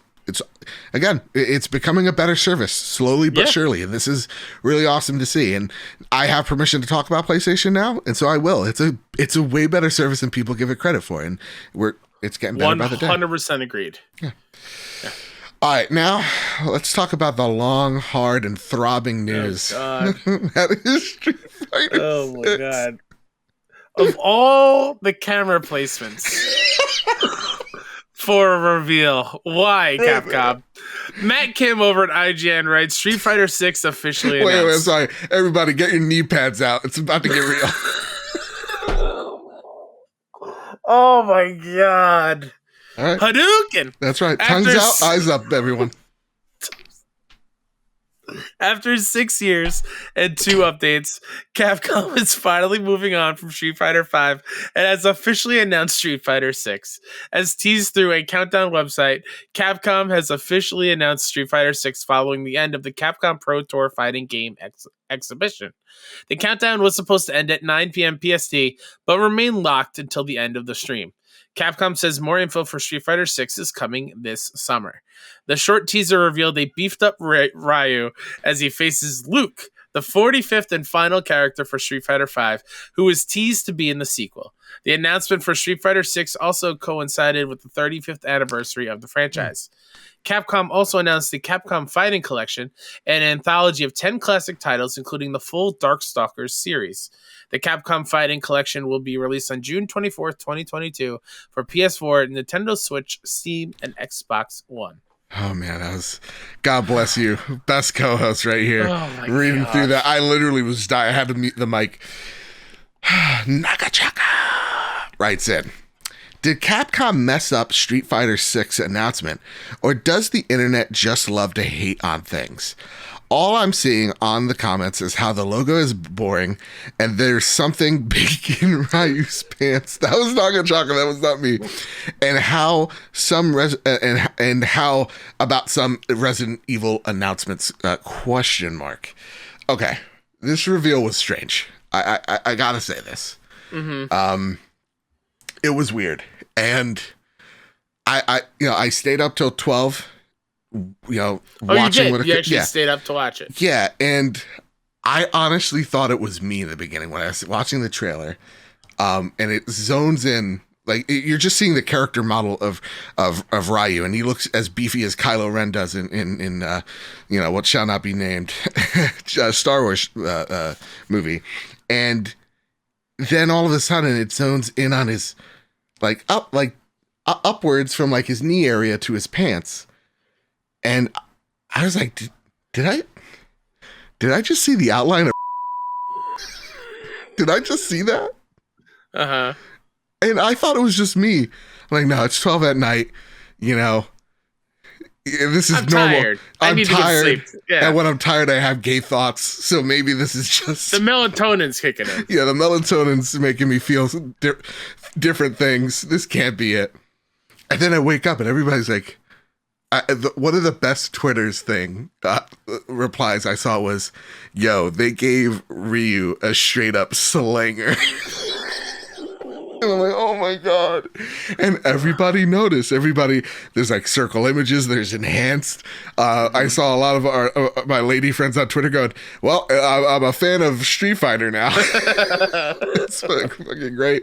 it's becoming a better service slowly but surely, and this is really awesome to see. And I have permission to talk about PlayStation Now, and so I will. It's a way better service than people give it credit for, and it's getting better by the day. 100% agreed. Yeah. All right, now let's talk about the long, hard, and throbbing news. Oh, God. That is Street Fighter Oh, my God. Of all the camera placements for a reveal, why, Capcom? Matt Kim over at IGN writes, Street Fighter 6 officially announced. Wait, I'm sorry. Everybody, get your knee pads out. It's about to get real. Oh, my God. All right. Hadouken! That's right. Tongues out, eyes up, everyone. After 6 years and 2 updates, Capcom is finally moving on from Street Fighter V and has officially announced Street Fighter 6. As teased through a Countdown website, Capcom has officially announced Street Fighter 6 following the end of the Capcom Pro Tour fighting game exhibition. The countdown was supposed to end at 9 p.m. PST, but remain locked until the end of the stream. Capcom says more info for Street Fighter 6 is coming this summer. The short teaser revealed a beefed-up Ryu as he faces Luke, the 45th and final character for Street Fighter V, who is teased to be in the sequel. The announcement for Street Fighter 6 also coincided with the 35th anniversary of the franchise. Capcom also announced the Capcom Fighting Collection, an anthology of 10 classic titles, including the full Darkstalkers series. The Capcom Fighting Collection will be released on June 24th, 2022 for PS4, Nintendo Switch, Steam, and Xbox One. Oh man, that was, God bless you, best co-host right here. Oh reading through that, I literally was dying. I had to mute the mic. Nagachaka writes in, did Capcom mess up Street Fighter 6 announcement, or does the internet just love to hate on things? All I'm seeing on the comments is how the logo is boring and there's something big in Ryu's pants. That was Nagachaka, that was not me. And how some and how about some Resident Evil announcements? Question mark. Okay, this reveal was strange. I gotta say this. Mm-hmm. It was weird, and I stayed up till 12. Watching. You actually stayed up to watch it. Yeah, and I honestly thought it was me in the beginning when I was watching the trailer, and it zones in. Like, you're just seeing the character model of Ryu, and he looks as beefy as Kylo Ren does in what shall not be named Star Wars movie, and then all of a sudden it zones in on his upwards from like his knee area to his pants, and I was like, did I just see the outline of? Did I just see that? Uh-huh. And I thought it was just me. I'm like, no, it's 12 at night. This is I'm normal. Tired. I need tired. to get sleep. Yeah. And when I'm tired, I have gay thoughts. So maybe this is just the melatonin's kicking in. Yeah, the melatonin's making me feel different things. This can't be it. And then I wake up and everybody's like, one of the best Twitter's replies I saw was, yo, they gave Ryu a straight up slanger. And I'm like, oh my God. And everybody noticed. There's like circle images, there's enhanced. I saw a lot of my lady friends on Twitter going, well, I'm a fan of Street Fighter now. It's fucking great.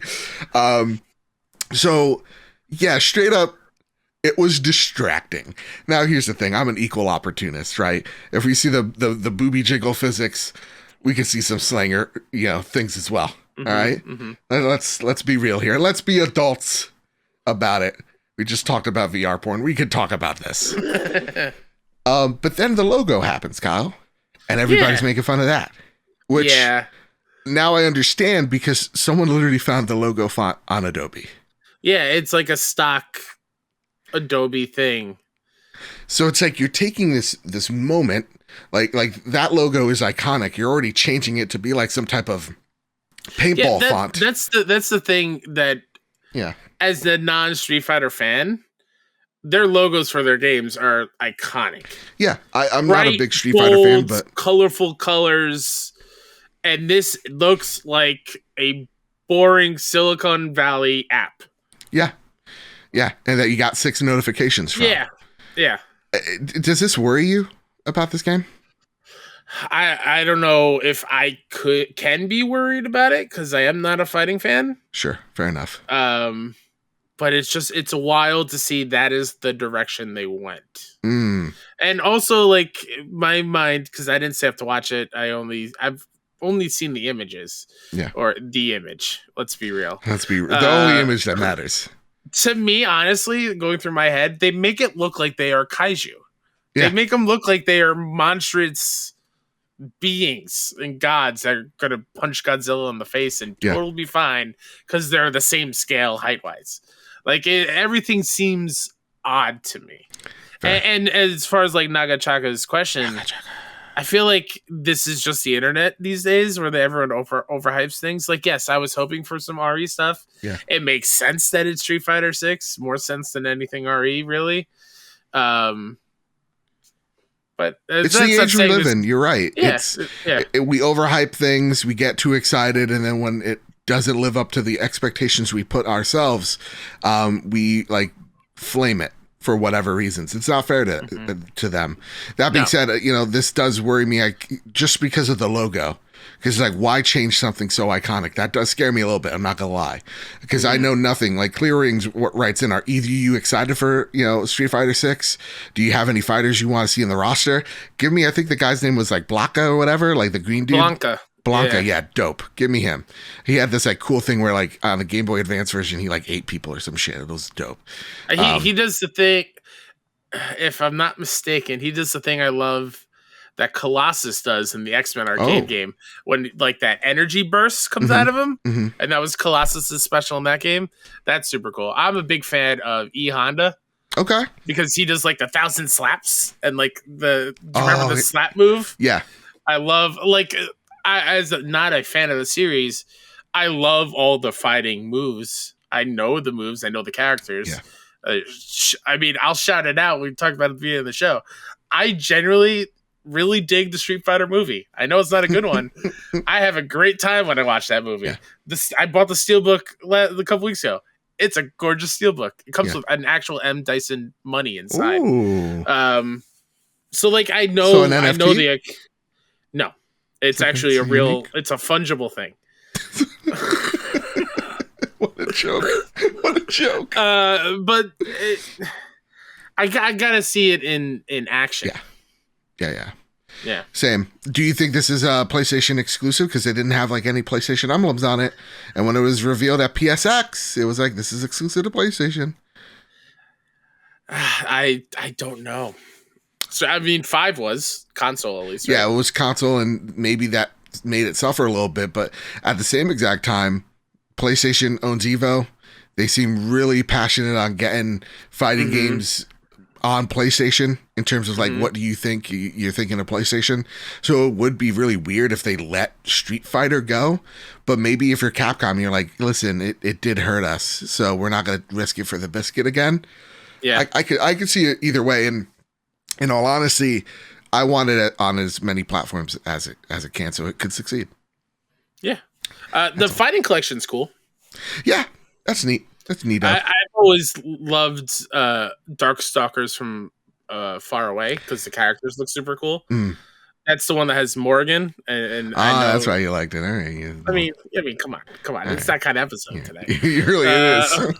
So, yeah, straight up, it was distracting. Now, here's the thing. I'm an equal opportunist, right? If we see the booby jiggle physics, we can see some slanger, things as well. Mm-hmm, all right? Mm-hmm. Let's be real here. Let's be adults about it. We just talked about VR porn. We could talk about this. But then the logo happens, Kyle, and everybody's making fun of that. Which now I understand, because someone literally found the logo font on Adobe. Yeah, it's like a stock Adobe thing. So it's like you're taking this moment, like that logo is iconic. You're already changing it to be like some type of paintball font. That's the thing that, as the non-Street Fighter fan, their logos for their games are iconic. Yeah, I'm not a big Street Fighter fan, but colorful colors, and this looks like a boring Silicon Valley app. Yeah, and that you got 6 notifications from. Yeah. Does this worry you about this game? I don't know if I can be worried about it, because I am not a fighting fan. Sure, fair enough. But it's wild to see that is the direction they went. Mm. And also, like, my mind, because I didn't have to watch it. I've only seen the images. Yeah. Or the image. Let's be real. The only image that matters. To me, honestly, going through my head, they make it look like they are kaiju. Yeah. They make them look like they are monstrous beings and gods that are going to punch Godzilla in the face and totally be fine, because they're the same scale height-wise. Like, everything seems odd to me. And as far as like Nagachaka's question, I feel like this is just the internet these days where everyone overhypes things. Like, yes, I was hoping for some RE stuff. Yeah. It makes sense that it's Street Fighter 6, more sense than anything RE, really. But it's the age we live in. You're right. Yeah, we overhype things. We get too excited, and then when it doesn't live up to the expectations we put ourselves, we like flame it for whatever reasons. It's not fair to them. That being said, this does worry me, just because of the logo. Because like, why change something so iconic? That does scare me a little bit. I'm not gonna lie, because I know nothing. Like Clear Rings writes in, are either you excited for Street Fighter 6? Do you have any fighters you want to see in the roster? Give me. I think the guy's name was like Blanca or whatever, like the green dude. Blanca, yeah, dope. Give me him. He had this like cool thing where like on the Game Boy Advance version, he like ate people or some shit. It was dope. He does the thing. If I'm not mistaken, he does the thing I love that Colossus does in the X-Men arcade game, when like that energy burst comes out of him, and that was Colossus's special in that game. That's super cool. I'm a big fan of E Honda. Okay. Because he does like the 1,000 slaps and like do you remember the slap move? Yeah. I love as not a fan of the series, I love all the fighting moves. I know the moves. I know the characters. Yeah. I mean, I'll shout it out. We talked about it at the beginning of the show. I generally really dig the Street Fighter movie. I know it's not a good one. I have a great time when I watch that movie. Yeah. I bought the steelbook a couple weeks ago. It's a gorgeous steelbook. It comes with an actual M. Dyson money inside. Ooh. So like I know an NFT? I know the no. It's actually it's a fungible thing. What a joke. What a joke. But I gotta see it in action. Yeah. Same. Do you think this is a PlayStation exclusive? Because they didn't have like any PlayStation emblems on it. And when it was revealed at PSX, it was like, this is exclusive to PlayStation. I don't know. So, I mean, 5 was console at least, right? Yeah, it was console, and maybe that made it suffer a little bit. But at the same exact time, PlayStation owns Evo. They seem really passionate on getting fighting games on PlayStation in terms of like, what do you think? You're thinking of PlayStation. So it would be really weird if they let Street Fighter go. But maybe if you're Capcom, you're like, listen, it did hurt us, so we're not going to risk it for the biscuit again. Yeah, I could see it either way. And in all honesty, I wanted it on as many platforms as it can, so it could succeed. Yeah, the fighting collection's cool. Yeah, that's neat. That's neat. I've always loved Darkstalkers from Far Away because the characters look super cool. That's the one that has Morgan, and I know, that's why you liked it. All right. I mean, come on. It's that kind of episode today. It really is.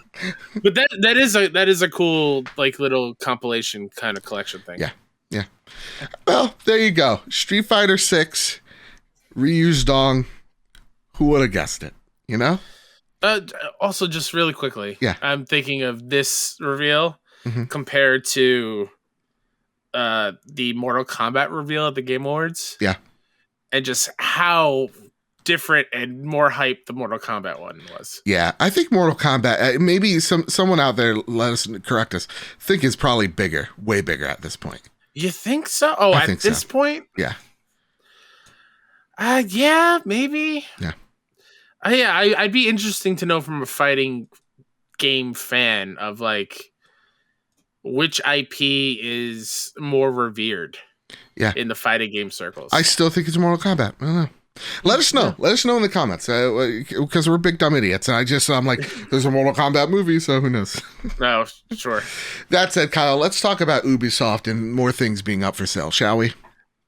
But that is a cool like little compilation kind of collection thing. Yeah. Well, there you go. Street Fighter 6, reused dong. Who would have guessed it? You know. Also, just really quickly, I'm thinking of this reveal compared to the Mortal Kombat reveal at the Game Awards. Yeah. And just how different and more hype the Mortal Kombat one was. Yeah, I think Mortal Kombat, maybe someone out there, let us correct us, think is probably bigger, way bigger at this point. You think so? Oh, at this point? Yeah. Yeah, maybe. Yeah. I'd be interesting to know from a fighting game fan of like which IP is more revered. Yeah. In the fighting game circles. I still think it's Mortal Kombat. I don't know. Let us know. Yeah. Let us know in the comments because we're big dumb idiots. And I'm like, there's a Mortal Kombat movie, so who knows? No, sure. That said, Kyle, let's talk about Ubisoft and more things being up for sale, shall we?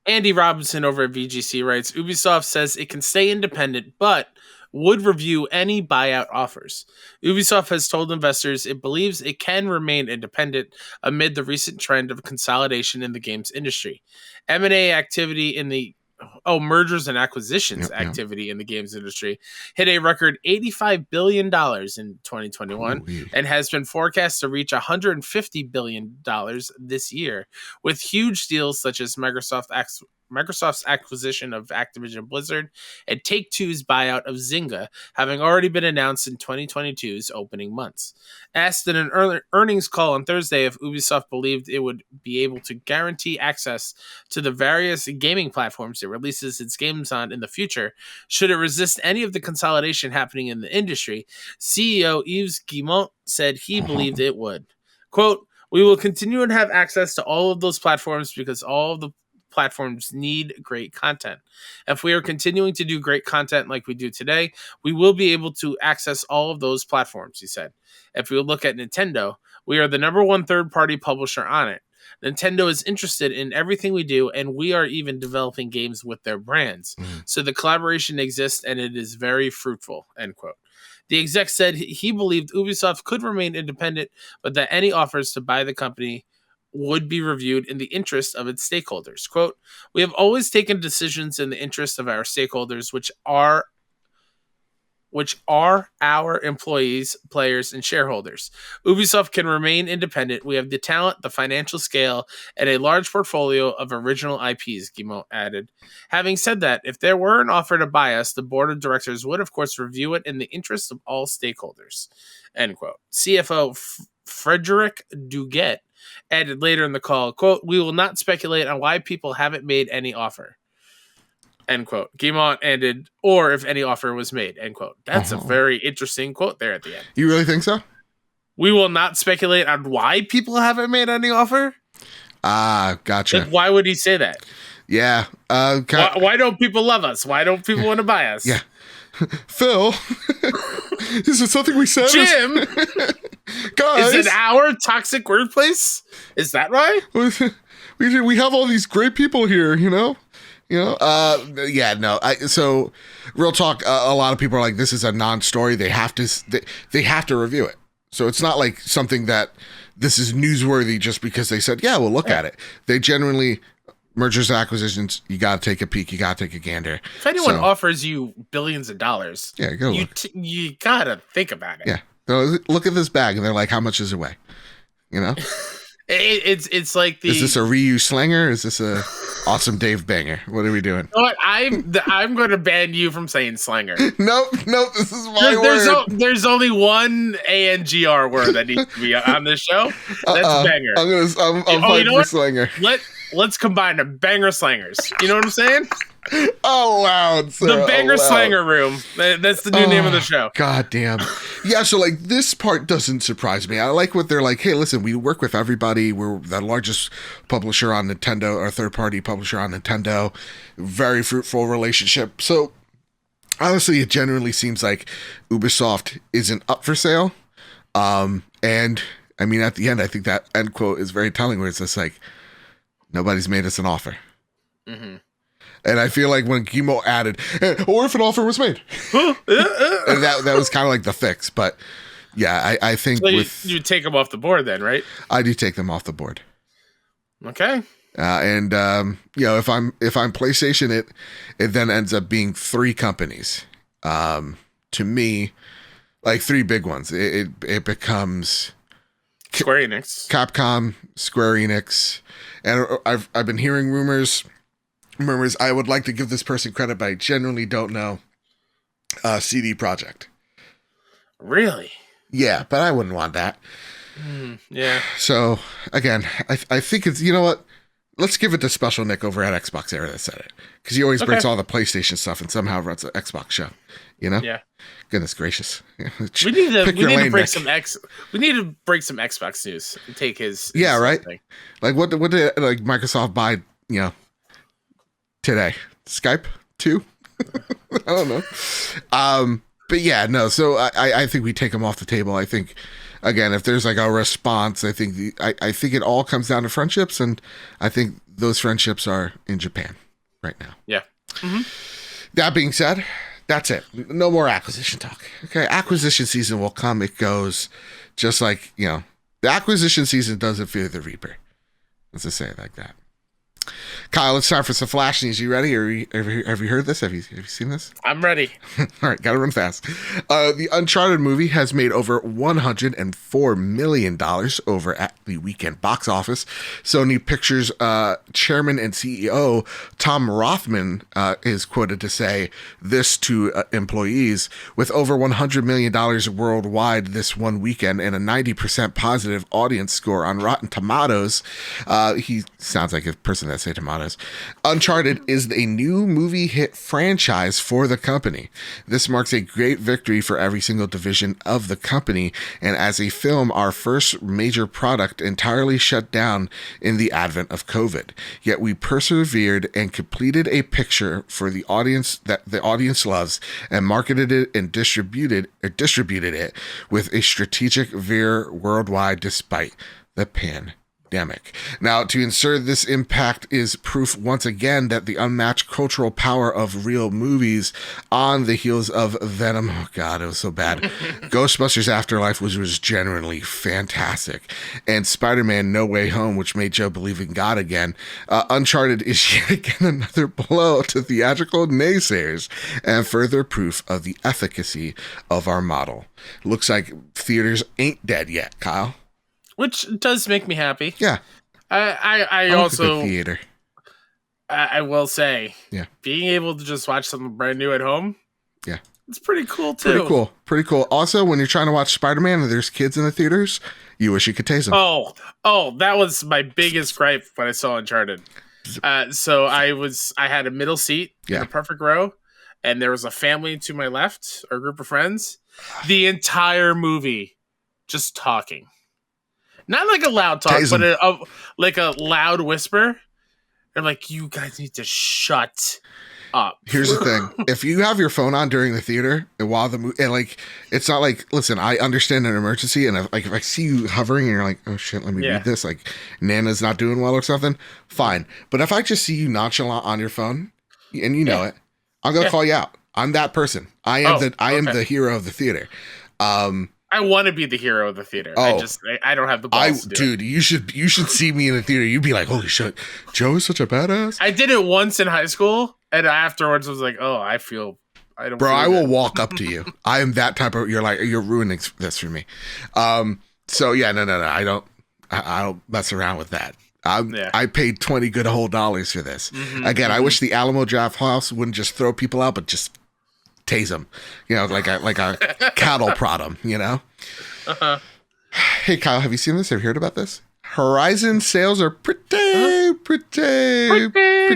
Andy Robinson over at VGC writes, Ubisoft says it can stay independent, but would review any buyout offers. Ubisoft has told investors it believes it can remain independent amid the recent trend of consolidation in the games industry. M&A activity in the mergers and acquisitions activity in the games industry hit a record $85 billion in 2021 and has been forecast to reach $150 billion this year, with huge deals such as Microsoft Microsoft's acquisition of Activision Blizzard and Take-Two's buyout of Zynga, having already been announced in 2022's opening months. Asked in an earnings call on Thursday if Ubisoft believed it would be able to guarantee access to the various gaming platforms it releases its games on in the future, should it resist any of the consolidation happening in the industry, CEO Yves Guillemot said he believed it would. Quote, "We will continue to have access to all of those platforms because all of the platforms need great content. If we are continuing to do great content like we do today, we will be able to access all of those platforms," he said. If we look at Nintendo, we are the number one third-party publisher on it. Nintendo is interested in everything we do, and we are even developing games with their brands. So the collaboration exists, and it is very fruitful, end quote. The exec said he believed Ubisoft could remain independent, but that any offers to buy the company would be reviewed in the interest of its stakeholders. Quote, "We have always taken decisions in the interest of our stakeholders, which are our employees, players, and shareholders. Ubisoft can remain independent. We have the talent, the financial scale, and a large portfolio of original IPs," Guillemot added. Having said that, if there were an offer to buy us, the board of directors would, of course, review it in the interest of all stakeholders, end quote. CFO Frederic Duguet added later in the call, quote, "We will not speculate on why people haven't made any offer," end quote. Guillemot ended, "or if any offer was made," end quote. That's a very interesting quote there at the end. You really think so? We will not speculate on why people haven't made any offer? Gotcha. Like, why would he say that? Yeah. Why don't people love us? Why don't people want to buy us? Yeah. Phil, is it something we said? Jim, guys, is it our toxic workplace? Is that right? We have all these great people here, you know? Yeah, no. So, real talk. A lot of people are like, "This is a non-story. They have to review it." So it's not like something that this is newsworthy just because they said, "Yeah, we'll look at it." They generally mergers and acquisitions. You got to take a peek. You got to take a gander. If anyone offers you billions of dollars, yeah, go look. You gotta think about it. Yeah, look at this bag, and they're like, "How much is it weigh?" You know. It's like Is this a Ryu Slanger? Is this a awesome Dave Banger? What are we doing? You know what? I'm going to ban you from saying Slanger. Nope. This is my word. There's only one ANGR word that needs to be on this show. That's banger. I'm fighting for Slanger. Let's combine the banger slangers. You know what I'm saying? Oh, loud, sir. The banger slanger room. That's the new name of the show. God damn. Yeah, so like this part doesn't surprise me. I like what they're like, "Hey, listen, we work with everybody. We're the largest publisher on Nintendo, or third-party publisher on Nintendo. Very fruitful relationship." So honestly, it generally seems like Ubisoft isn't up for sale. And I mean, at the end, I think that end quote is very telling, where it's just like, nobody's made us an offer. Mm-hmm. And I feel like when Guillemot added, "or if an offer was made," and that was kind of like the fix. But yeah, I think so you take them off the board then, right? I do take them off the board. Okay. And if I'm PlayStation, it then ends up being three companies. To me, like three big ones. It becomes Square Enix, Capcom, Square Enix, and I've been hearing rumors. I would like to give this person credit, but I genuinely don't know. CD Projekt. Really? Yeah, but I wouldn't want that. Yeah. So again, I think it's, you know what? Let's give it to Special Nick over at Xbox Era that said it, because he always brings all the PlayStation stuff and somehow runs an Xbox show. You know? Yeah. Goodness gracious. We need to break some Xbox news and take his right. Thing. Like what did like Microsoft buy? Today, Skype 2. I don't know. But yeah, no. So I think we take them off the table. I think, again, if there's like a response, I think it all comes down to friendships, and I think those friendships are in Japan right now. Yeah. Mm-hmm. That being said, that's it. No more acquisition talk. Okay, acquisition season will come. It goes, just like the acquisition season doesn't fear the Reaper. Let's just say it like that. Kyle, it's time for some flash news. You ready? Have you heard this? Have you seen this? I'm ready. All right, gotta run fast. The Uncharted movie has made over $104 million over at the weekend box office. Sony Pictures chairman and CEO Tom Rothman is quoted to say this to employees: with over $100 million worldwide this one weekend and a 90% positive audience score on Rotten Tomatoes. He sounds like a person that say tomatoes. Uncharted is a new movie hit franchise for the company. This marks a great victory for every single division of the company, and as a film, our first major product entirely shut down in the advent of COVID. Yet we persevered and completed a picture for the audience that the audience loves, and marketed it and distributed it with a strategic veer worldwide despite the pandemic. Now, to insert this impact is proof once again that the unmatched cultural power of real movies on the heels of Venom. Oh God, it was so bad. Ghostbusters Afterlife was genuinely fantastic. And Spider-Man No Way Home, which made Joe believe in God again. Uncharted is yet again another blow to theatrical naysayers and further proof of the efficacy of our model. Looks like theaters ain't dead yet, Kyle. Which does make me happy. Yeah. I also theater. I will say, yeah, being able to just watch something brand new at home, yeah, it's pretty cool too. Pretty cool. Also, when you're trying to watch Spider-Man and there's kids in the theaters, you wish you could taste them. Oh, that was my biggest gripe when I saw Uncharted. So I had a middle seat in a perfect row, and there was a family to my left, or a group of friends, the entire movie just talking. Not like a loud talk, but like a loud whisper. They're like, you guys need to shut up. Here's the thing. If you have your phone on during the theater and while the movie, and like, it's not like, listen, I understand an emergency. And if I see you hovering and you're like, oh shit, let me read this. Like Nana's not doing well or something. Fine. But if I just see you nonchalant on your phone and you know it, I'm going to call you out. I'm that person. I am the hero of the theater. I want to be the hero of the theater. I don't have the balls to do it. You should see me in the theater. You'd be like, holy shit, Joe is such a badass. I did it once in high school, and afterwards I was like, oh, I don't. Bro, I will walk up to you. I am that type of. You're ruining this for me. So yeah, no. I don't mess around with that. I paid $20 good whole dollars for this. Again, I wish the Alamo Draft House wouldn't just throw people out, but just tase them, like a cattle prod them, Hey Kyle, have you seen this? Have you heard about this? Horizon sales are pretty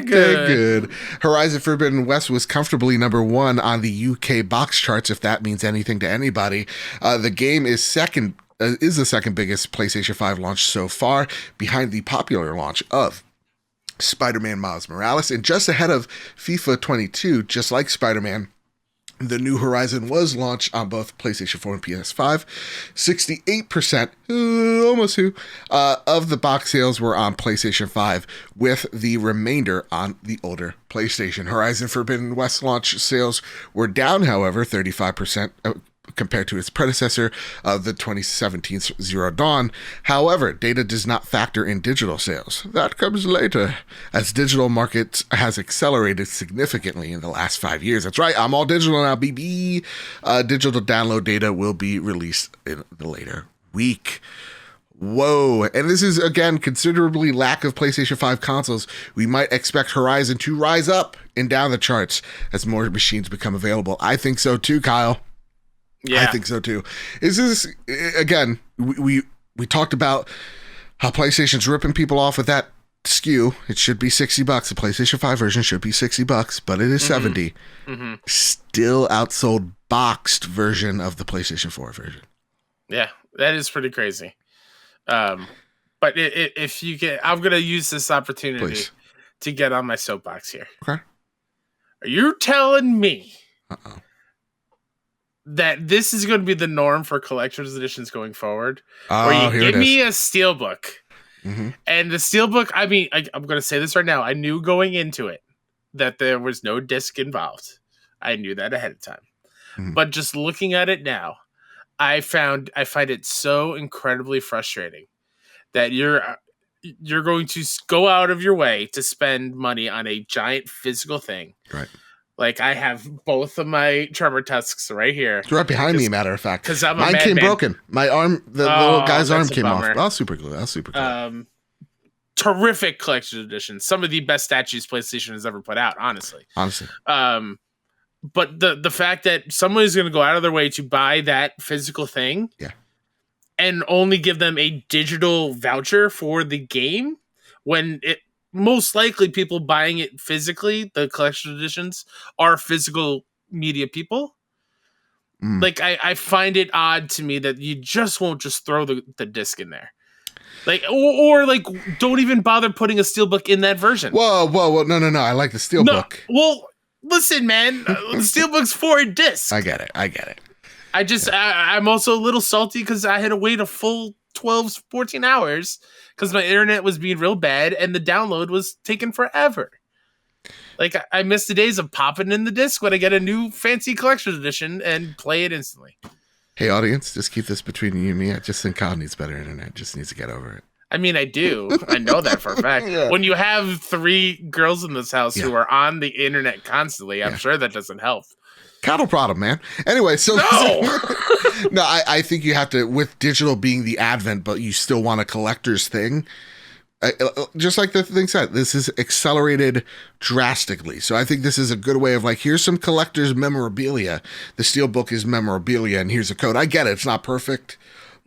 good. Horizon Forbidden West was comfortably number 1 on the UK box charts, if that means anything to anybody. The game is the second biggest PlayStation 5 launch so far, behind the popular launch of Spider-Man Miles Morales, and just ahead of FIFA 22. Just like Spider-Man, the new Horizon was launched on both PlayStation 4 and PS5. 68%, of the box sales were on PlayStation 5, with the remainder on the older PlayStation. Horizon Forbidden West launch sales were down, however, 35%. Compared to its predecessor, the 2017 Zero Dawn. However, data does not factor in digital sales. That comes later, as digital market has accelerated significantly in the last 5 years. That's right, I'm all digital now, BB. Digital download data will be released in the later week. Whoa. And this is, again, considerably lack of PlayStation 5 consoles. We might expect Horizon to rise up and down the charts as more machines become available. I think so too, Kyle. Yeah, I think so too. Is this, again, we talked about how PlayStation's ripping people off with that SKU. It should be $60. The PlayStation 5 version should be $60, but it is $70. Still outsold boxed version of the PlayStation 4 version. Yeah, that is pretty crazy. But if you get, I'm going to use this opportunity to get on my soapbox here. Okay. Are you telling me Uh-oh. that this is going to be the norm for collector's editions going forward? Where you give me a steelbook, and the steelbook, I mean, I'm going to say this right now. I knew going into it that there was no disc involved. I knew that ahead of time. But just looking at it now, I find it so incredibly frustrating that you're going to go out of your way to spend money on a giant physical thing. Right. Like, I have both of my Tremor tusks right here. It's right behind me, matter of fact. Because I'm a Mine came madman. Broken. My arm, the little guy's arm came off. That was super cool. Terrific collection edition. Some of the best statues PlayStation has ever put out, honestly. But the fact that someone is going to go out of their way to buy that physical thing, and only give them a digital voucher for the game, when it most likely people buying it physically, the collection editions, are physical media people. Like, I find it odd to me that you just won't just throw the disc in there. Like, or like, don't even bother putting a steelbook in that version. Whoa, no. I like the steelbook. Well, listen, man, the steelbook's for a disc. I get it. I'm also a little salty because I had to wait a full 12, 14 hours because my internet was being real bad and the download was taking forever. Like, I miss the days of popping in the disc when I get a new fancy collection edition and play it instantly. Hey, audience, just keep this between you and me. I just think Kyle needs better internet. Just needs to get over it. I mean, I do. I know that for a fact. When you have 3 girls in this house who are on the internet constantly, I'm sure that doesn't help. Cattle product, man. Anyway, so no, no, I think you have to, with digital being the advent, but you still want a collector's thing. Just like the thing said, this is accelerated drastically. So I think this is a good way of like, here's some collector's memorabilia. The steelbook is memorabilia, and here's a code. I get it. It's not perfect,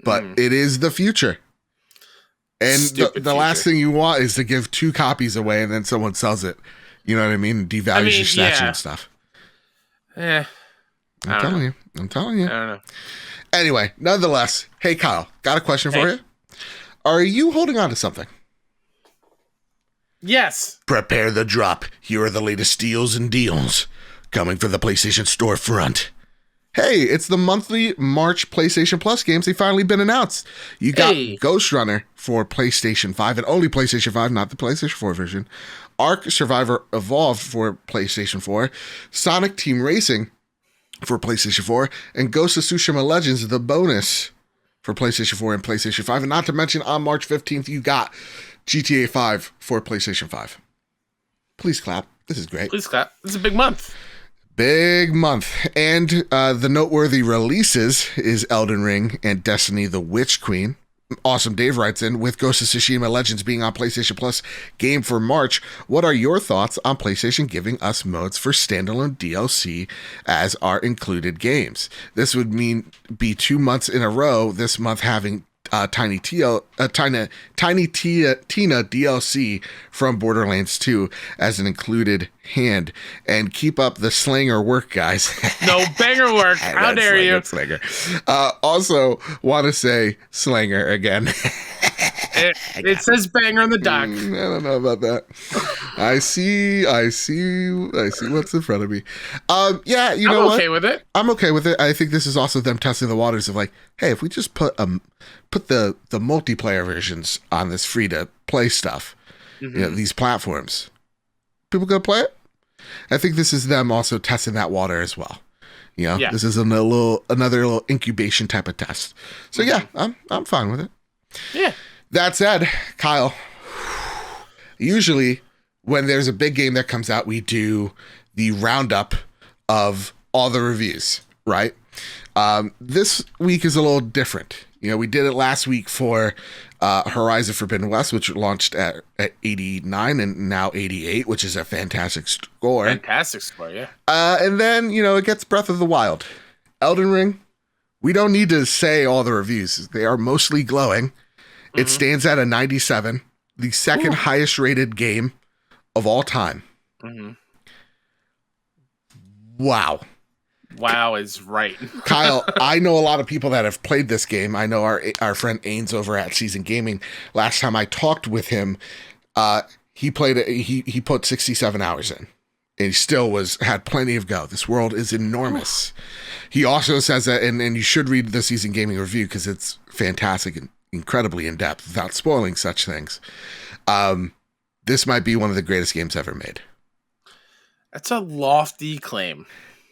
but it is the future. And the last thing you want is to give 2 copies away and then someone sells it. You know what I mean? Devalues your statue and stuff. I'm telling you. I don't know. Anyway, nonetheless, hey, Kyle, got a question for you. Are you holding on to something? Yes. Prepare the drop. Here are the latest steals and deals coming from the PlayStation storefront. Hey, it's the monthly March PlayStation Plus games. They've finally been announced. You got Ghost Runner for PlayStation 5 and only PlayStation 5, not the PlayStation 4 version. Ark Survivor Evolved for PlayStation 4. Sonic Team Racing for PlayStation 4. And Ghost of Tsushima Legends, the bonus for PlayStation 4 and PlayStation 5. And not to mention, on March 15th, you got GTA 5 for PlayStation 5. Please clap. This is great. Please clap. This is a big month. Big month. And the noteworthy releases is Elden Ring and Destiny the Witch Queen. Awesome Dave writes in, with Ghost of Tsushima Legends being on PlayStation Plus game for March, what are your thoughts on PlayStation giving us modes for standalone DLC as our included games? This would mean be 2 months in a row this month having Tiny Tina DLC from Borderlands 2 as an included hand, and keep up the slanger work, guys. No banger work. How dare you? Slanger. Also want to say slanger again. It says banger on the dock. I don't know about that. I see what's in front of me. Yeah, you know what? I'm okay with it. I'm okay with it. I think this is also them testing the waters of like, hey, if we just put the multiplayer versions on this free to play stuff, you know, these platforms, people gonna play it. I think this is them also testing that water as well. You know, this is another little incubation type of test. So yeah, I'm fine with it. Yeah. That said, Kyle, usually when there's a big game that comes out, we do the roundup of all the reviews, right? This week is a little different. You know, we did it last week for Horizon Forbidden West, which launched at 89 and now 88, which is a fantastic score. Fantastic score, yeah. And then, you know, it gets Breath of the Wild. Elden Ring, we don't need to say all the reviews. They are mostly glowing. It stands at a 97, the second highest rated game of all time. Wow. Wow is right. Kyle, I know a lot of people that have played this game. I know our friend Ains over at Season Gaming. Last time I talked with him, he played it. He put 67 hours in, and he still had plenty of go. This world is enormous. He also says that, and you should read the Season Gaming review because it's fantastic and incredibly in depth without spoiling such things. This might be one of the greatest games ever made. That's a lofty claim.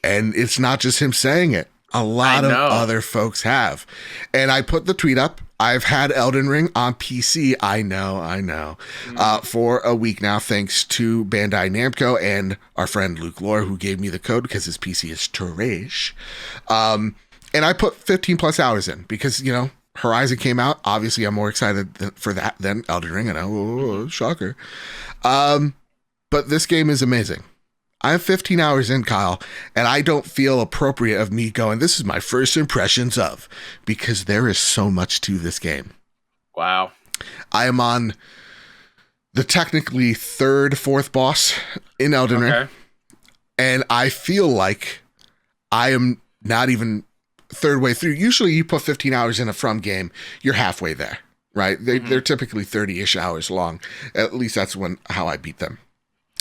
And it's not just him saying it. A lot of other folks have. And I put the tweet up. I've had Elden Ring on PC. I know. For a week now, thanks to Bandai Namco and our friend Luke Lore, who gave me the code because his PC is trash. And I put 15 plus hours in because, you know, Horizon came out. Obviously, I'm more excited for that than Elden Ring. I know, shocker. But this game is amazing. I have 15 hours in, Kyle, and I don't feel appropriate of me going, this is my first impressions of, because there is so much to this game. Wow. I am on the technically fourth boss in Elden Ring, and I feel like I am not even third way through. Usually you put 15 hours in a From game, you're halfway there, right? They're typically 30-ish hours long. At least that's how I beat them.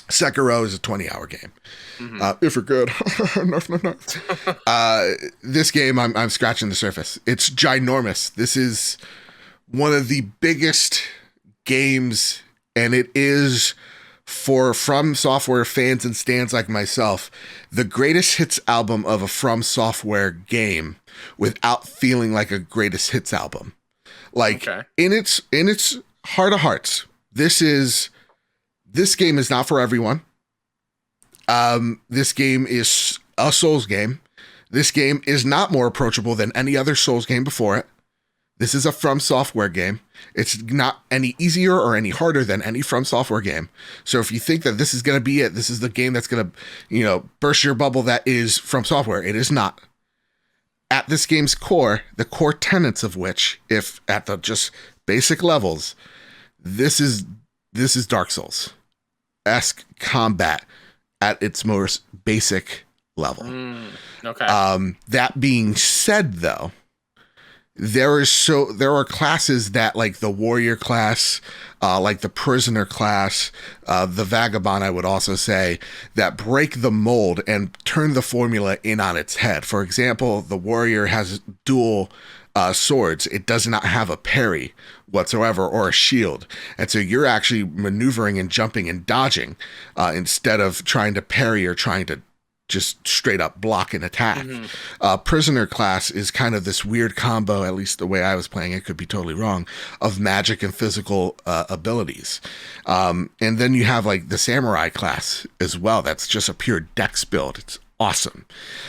Sekiro is a 20-hour game. If you're good. This game, I'm scratching the surface. It's ginormous. This is one of the biggest games, and it is, for From Software fans and stans like myself, the greatest hits album of a From Software game without feeling like a greatest hits album. Like, in its heart of hearts, this game is not for everyone. This game is a Souls game. This game is not more approachable than any other Souls game before it. This is a From Software game. It's not any easier or any harder than any From Software game. So if you think that this is going to be it, this is the game that's going to, you know, burst your bubble that is From Software, it is not. At this game's core, the core tenets of which, if at the just basic levels, this is Dark Souls-esque combat at its most basic level. That being said, though, there are classes that, like the warrior class, like the prisoner class, the vagabond, I would also say, that break the mold and turn the formula in on its head. For example, the warrior has dual swords. It does not have a parry whatsoever or a shield, and so you're actually maneuvering and jumping and dodging instead of trying to parry or trying to just straight up block and attack. Prisoner class is kind of this weird combo, at least the way I was playing it, could be totally wrong, of magic and physical abilities. And then you have like the samurai class as well. That's just a pure dex build. It's awesome.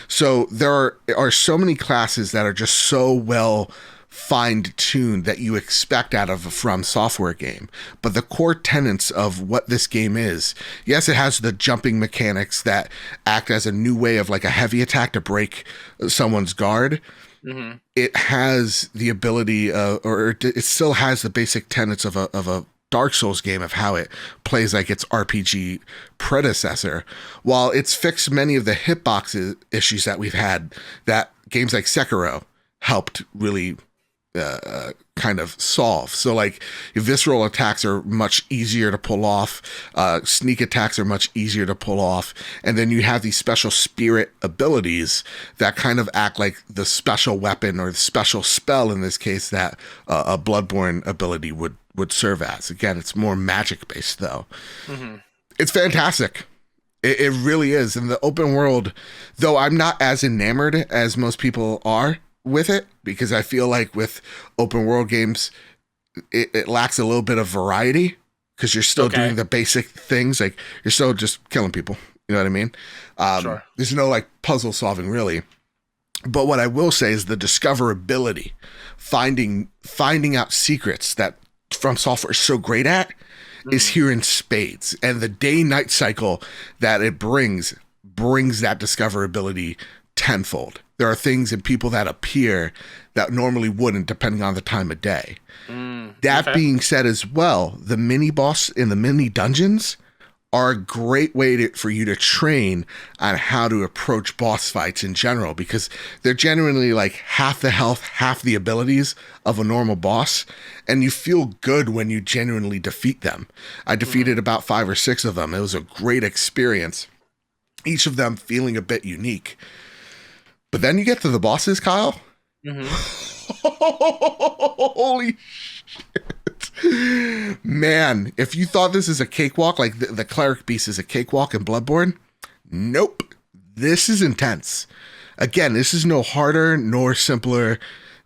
So there are so many classes that are just so well fine-tuned that you expect out of a From Software game. But the core tenets of what this game is, yes, it has the jumping mechanics that act as a new way of like a heavy attack to break someone's guard. It has the ability, it still has the basic tenets of a Dark Souls game of how it plays like its RPG predecessor, while it's fixed many of the hitbox issues that we've had that games like Sekiro helped really kind of solve. So like visceral attacks are much easier to pull off, sneak attacks are much easier to pull off, and then you have these special spirit abilities that kind of act like the special weapon or the special spell in this case that a Bloodborne ability would serve as. Again, it's more magic based though. It's fantastic. It really is. In the open world, though, I'm not as enamored as most people are with it, because I feel like with open world games, it lacks a little bit of variety, because you're still doing the basic things. Like, you're still just killing people. You know what I mean? Sure. There's no like puzzle solving really. But what I will say is the discoverability, finding out secrets that From Software is so great at is here in spades. And the day-night cycle that it brings that discoverability tenfold. There are things and people that appear that normally wouldn't, depending on the time of day. That being said as well, the mini boss in the mini dungeons are a great way for you to train on how to approach boss fights in general, because they're genuinely like half the health, half the abilities of a normal boss, and you feel good when you genuinely defeat them. I defeated about 5 or 6 of them. It was a great experience, each of them feeling a bit unique. But then you get to the bosses, Kyle. Holy shit. Man, if you thought this is a cakewalk, like the cleric beast is a cakewalk in Bloodborne, nope. This is intense. Again, this is no harder nor simpler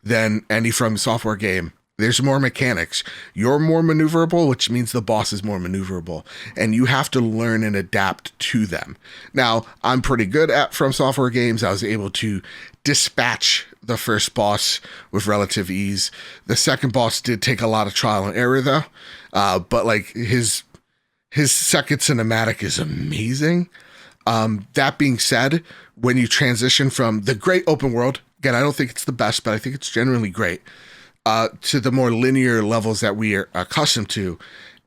than any From Software game There's more mechanics. You're more maneuverable, which means the boss is more maneuverable, and you have to learn and adapt to them. Now, I'm pretty good at From Software games. I was able to dispatch the first boss with relative ease. The second boss did take a lot of trial and error, though. But like his second cinematic is amazing. That being said, when you transition from the great open world, again, I don't think it's the best, but I think it's generally great, to the more linear levels that we are accustomed to,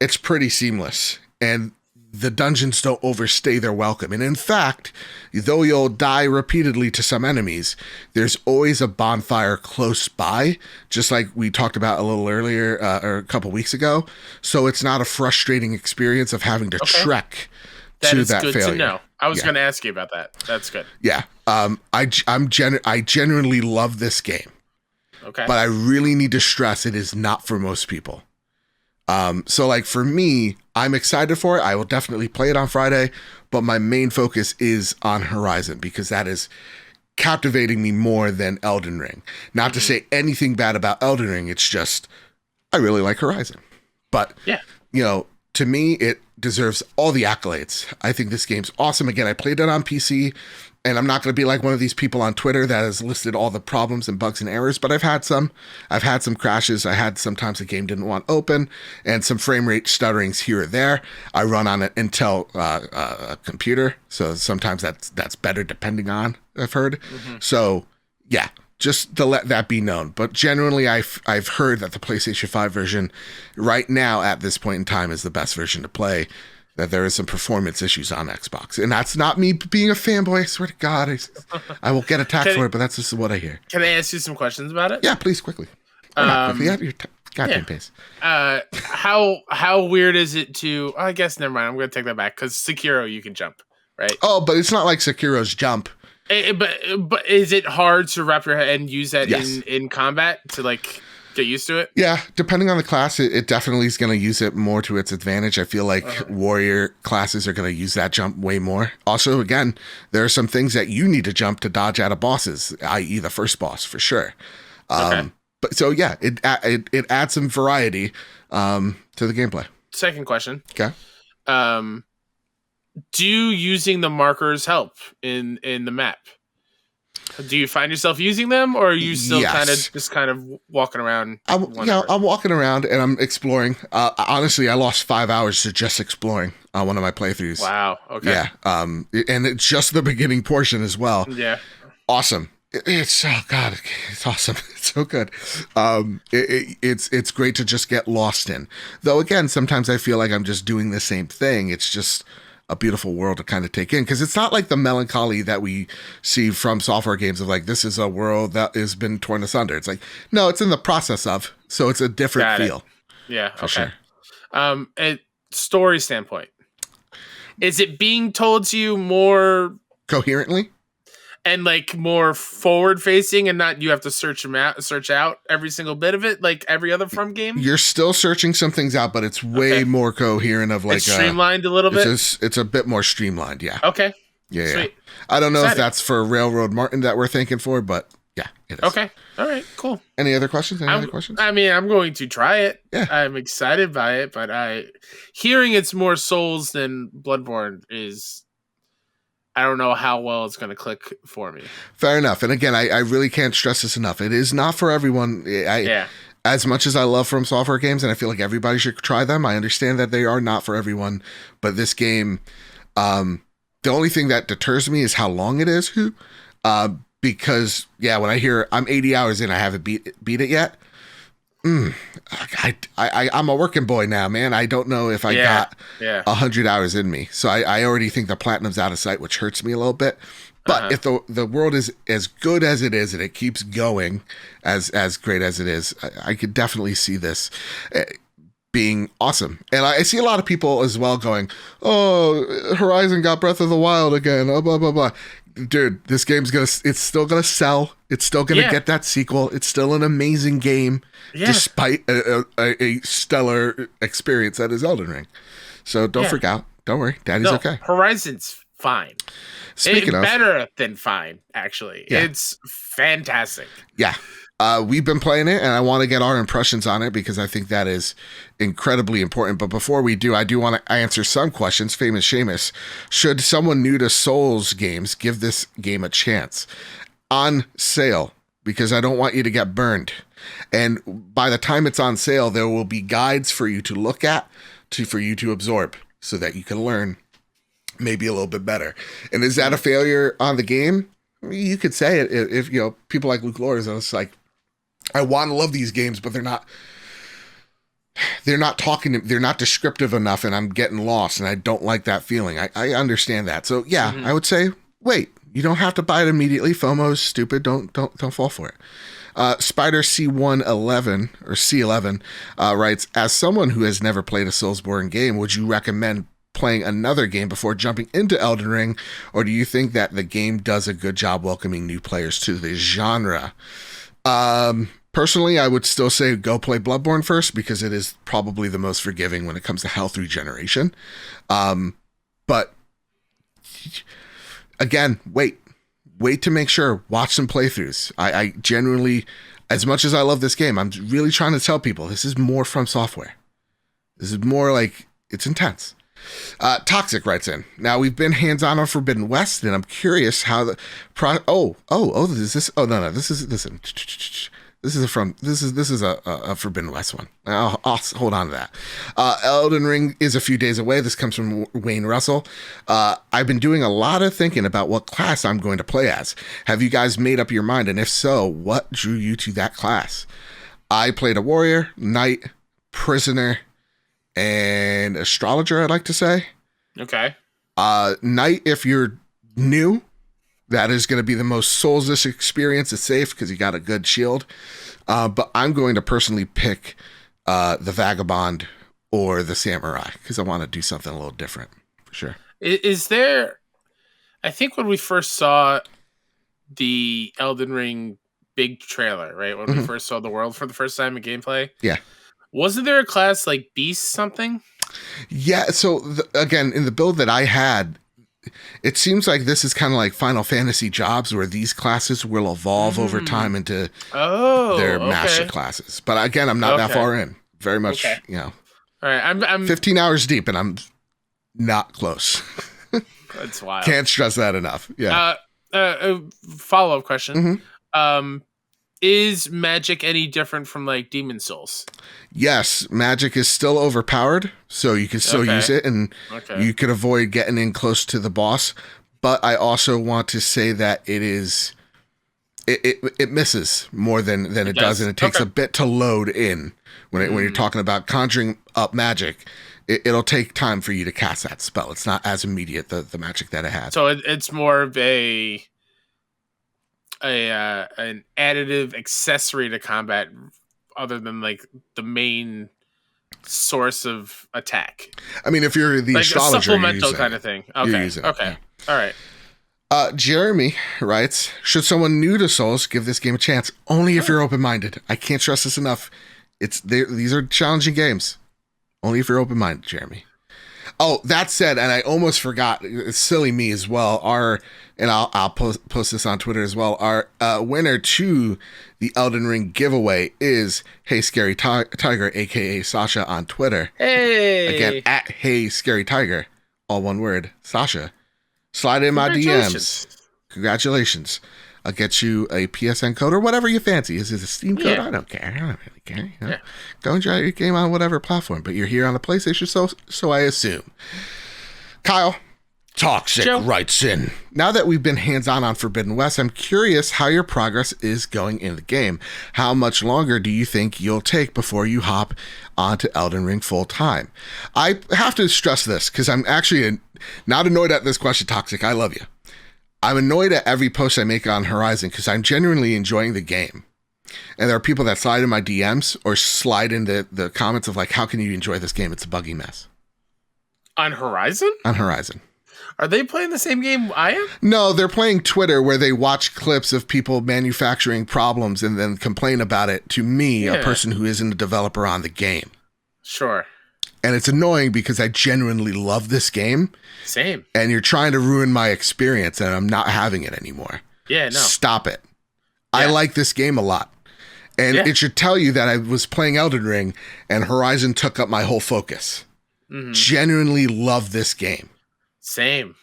it's pretty seamless. And the dungeons don't overstay their welcome. And in fact, though you'll die repeatedly to some enemies, there's always a bonfire close by, just like we talked about a little earlier, or a couple weeks ago. So it's not a frustrating experience of having to trek to that failure. That is good to know. I was going to ask you about that. That's good. Yeah. I genuinely love this game. Okay. But I really need to stress it is not for most people. So like for me, I'm excited for it. I will definitely play it on Friday, but my main focus is on Horizon because that is captivating me more than Elden Ring. Not to say anything bad about Elden Ring. It's just, I really like Horizon. But, you know, to me, it deserves all the accolades. I think this game's awesome. Again, I played it on PC, and I'm not going to be like one of these people on Twitter that has listed all the problems and bugs and errors, but I've had some. I've had some crashes. I had sometimes the game didn't want open, and some frame rate stutterings here or there. I run on an Intel computer, so sometimes that's better depending on, I've heard. So, yeah. Just to let that be known. But generally, I've heard that the PlayStation 5 version right now at this point in time is the best version to play, that there is some performance issues on Xbox. And that's not me being a fanboy. I swear to God, I will get attacked for it, but that's just what I hear. Can I ask you some questions about it? Yeah, please, quickly. Not quickly. You have your goddamn pace. How weird is it to... I guess, never mind. I'm going to take that back, because Sekiro, you can jump, right? Oh, but it's not like Sekiro's jump. But is it hard to wrap your head and use that in combat to like get used to it? Yeah, depending on the class, it definitely is going to use it more to its advantage. I feel like warrior classes are going to use that jump way more. Also, again, there are some things that you need to jump to dodge out of bosses, i.e. the first boss for sure. But so yeah, it adds some variety to the gameplay. Second question. Okay. Do using the markers help in the map? Do you find yourself using them, or are you still kind of walking around? I'm walking around and I'm exploring. Honestly, I lost 5 hours to just exploring on one of my playthroughs. Wow. Okay. Yeah. And it's just the beginning portion as well. Yeah. Awesome. It's it's awesome. It's so good. It's great to just get lost in. Though again, sometimes I feel like I'm just doing the same thing. It's just a beautiful world to kind of take in, because it's not like the melancholy that we see from software games of like, this is a world that has been torn asunder. It's like, no, it's in the process of, so it's a different feel. Yeah, for sure. A story standpoint, is it being told to you more coherently and like more forward facing, and not you have to search out every single bit of it like every other From game? You're still searching some things out, but it's way more coherent of like it's streamlined a little bit. It's a bit more streamlined. Yeah. Okay. Yeah. Sweet. I don't know if that's for Railroad Martin that we're thinking for, but yeah, it is. Okay. All right. Cool. Any other questions? I mean, I'm going to try it. Yeah. I'm excited by it, but hearing it's more Souls than Bloodborne is, I don't know how well it's going to click for me. Fair enough. And again, I really can't stress this enough. It is not for everyone. As much as I love From Software games, and I feel like everybody should try them, I understand that they are not for everyone. But this game, the only thing that deters me is how long it is. Because, when I hear I'm 80 hours in, I haven't beat it yet. I'm a working boy now, man. I don't know if I got 100 hours in me. So I already think the platinum's out of sight, which hurts me a little bit. But if the world is as good as it is and it keeps going as great as it is, I could definitely see this being awesome. And I see a lot of people as well going, oh, Horizon got Breath of the Wild again, blah, blah, blah. Dude, this game's it's still gonna sell. It's still gonna get that sequel. It's still an amazing game, despite a stellar experience that is Elden Ring. So don't freak out. Don't worry, Daddy's okay. Horizon's fine. Speaking of, better than fine, actually. Yeah. It's fantastic. Yeah. We've been playing it, and I want to get our impressions on it because I think that is incredibly important. But before we do, I do want to answer some questions. Famous Seamus, should someone new to Souls games give this game a chance? On sale, because I don't want you to get burned. And by the time it's on sale, there will be guides for you to look at, for you to absorb, so that you can learn maybe a little bit better. And is that a failure on the game? You could say it if people like Luke Lores, it's like, I want to love these games, but they're not descriptive enough, and I'm getting lost, and I don't like that feeling. I understand that. So yeah, I would say, wait, you don't have to buy it immediately. FOMO is stupid. Don't fall for it. Spider C111 or C11 writes, as someone who has never played a Soulsborne game, would you recommend playing another game before jumping into Elden Ring, or do you think that the game does a good job welcoming new players to the genre? Personally, I would still say go play Bloodborne first, because it is probably the most forgiving when it comes to health regeneration. But again, wait to make sure, watch some playthroughs. I genuinely, as much as I love this game, I'm really trying to tell people this is more From Software. This is more like, it's intense. Toxic writes in, now we've been hands-on Forbidden West, and I'm curious how the this is a Forbidden West one. I'll hold on to that. Elden Ring is a few days away. This comes from Wayne Russell. I've been doing a lot of thinking about what class I'm going to play as. Have you guys made up your mind? And if so, what drew you to that class? I played a warrior, knight, prisoner, and astrologer, I'd like to say. Okay. Knight, if you're new, that is going to be the most Souls-ish experience. It's safe because you got a good shield. But I'm going to personally pick the Vagabond or the Samurai because I want to do something a little different, for sure. Is there... I think when we first saw the Elden Ring big trailer, right? When we first saw the world for the first time in gameplay. Yeah. Wasn't there a class like Beast something? Yeah, so again, in the build that I had, it seems like this is kind of like Final Fantasy jobs, where these classes will evolve over time into their master classes. But again, I'm not that far in. Very much, All right, I'm 15 hours deep, and I'm not close. That's wild. Can't stress that enough. Yeah. Follow-up question. Is magic any different from like Demon Souls? Yes, magic is still overpowered, so you can still use it, and you can avoid getting in close to the boss. But I also want to say that it misses more than it does, and it takes a bit to load in when you're talking about conjuring up magic. It'll take time for you to cast that spell. It's not as immediate, the magic that it has. So it's more of an additive accessory to combat, other than like the main source of attack. I mean, if you're the like astrologer, a supplemental kind of thing. Okay. Okay. All right. Jeremy writes, should someone new to Souls give this game a chance? Only if you're open-minded. I can't stress this enough. These are challenging games. Only if you're open-minded, Jeremy. Oh, that said, and I almost forgot, it's silly me as well, I'll post this on Twitter as well, our winner to the Elden Ring giveaway is Hey Scary Tiger, a.k.a. Sasha on Twitter. Hey! Again, at Hey Scary Tiger, all one word, Sasha. Slide in my DMs. Congratulations. I'll get you a PSN code or whatever you fancy. Is it a Steam code? Yeah. I don't care. I don't really care. You know? Go enjoy your game on whatever platform, but you're here on the PlayStation, so I assume. Kyle Toxic writes in, now that we've been hands-on Forbidden West, I'm curious how your progress is going in the game. How much longer do you think you'll take before you hop onto Elden Ring full time? I have to stress this because I'm actually not annoyed at this question, Toxic. I love you. I'm annoyed at every post I make on Horizon because I'm genuinely enjoying the game. And there are people that slide in my DMs or slide into the comments of like, how can you enjoy this game? It's a buggy mess. On Horizon? On Horizon. Are they playing the same game I am? No, they're playing Twitter where they watch clips of people manufacturing problems and then complain about it to me, a person who isn't a developer on the game. Sure. And it's annoying because I genuinely love this game. Same. And you're trying to ruin my experience and I'm not having it anymore. Yeah, no. Stop it. Yeah. I like this game a lot. And it should tell you that I was playing Elden Ring and Horizon took up my whole focus. Genuinely love this game. Same.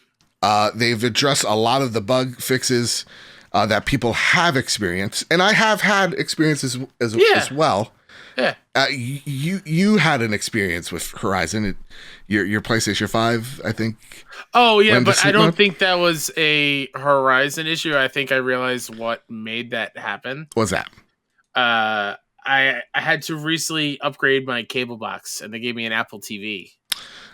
They've addressed a lot of the bug fixes that people have experienced, and I have had experiences as well. Yeah. You had an experience with Horizon, your PlayStation 5, I think. Oh yeah, but I don't think that was a Horizon issue. I think I realized what made that happen. What's that? I had to recently upgrade my cable box, and they gave me an Apple TV.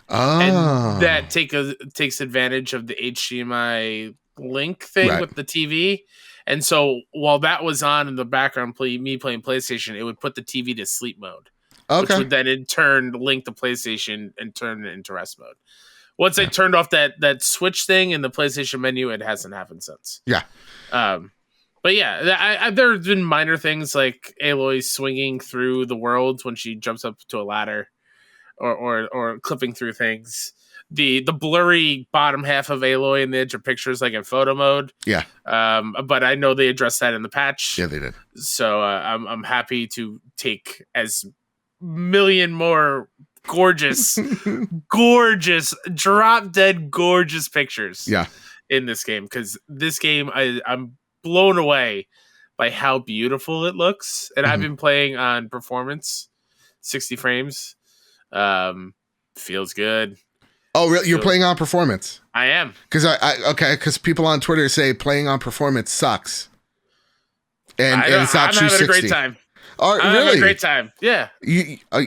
Oh. And that takes advantage of the HDMI link thing with the TV. And so while that was on in the background, me playing PlayStation, it would put the TV to sleep mode, which would then in turn link the PlayStation and turn it into rest mode. Once I turned off that switch thing in the PlayStation menu, it hasn't happened since. Yeah. But yeah, there have been minor things like Aloy swinging through the world when she jumps up to a ladder. Or clipping through things. The blurry bottom half of Aloy in the edge of pictures like in photo mode. Yeah. But I know they addressed that in the patch. Yeah, they did. So I'm happy to take as million more gorgeous, drop dead gorgeous pictures. Yeah. In this game, because this game I'm blown away by how beautiful it looks, and I've been playing on performance, 60 frames. Feels good. Oh, really? You're playing on performance? I am. Because people on Twitter say playing on performance sucks. And it's not true. I'm having a great time. I'm having a great time. Yeah.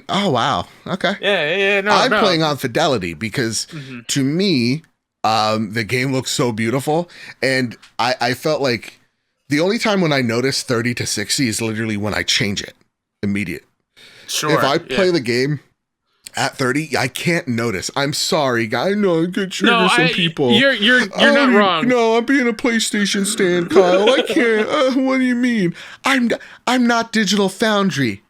Oh, wow. Okay. Yeah. No, I'm playing on fidelity because to me, the game looks so beautiful. And I felt like the only time when I notice 30 to 60 is literally when I change it immediate. Sure. If I play the game at 30, I can't notice. I'm sorry, guy. I know it could trigger some people. You're not wrong. No, I'm being a PlayStation stan, Kyle. I can't. What do you mean? I'm not Digital Foundry.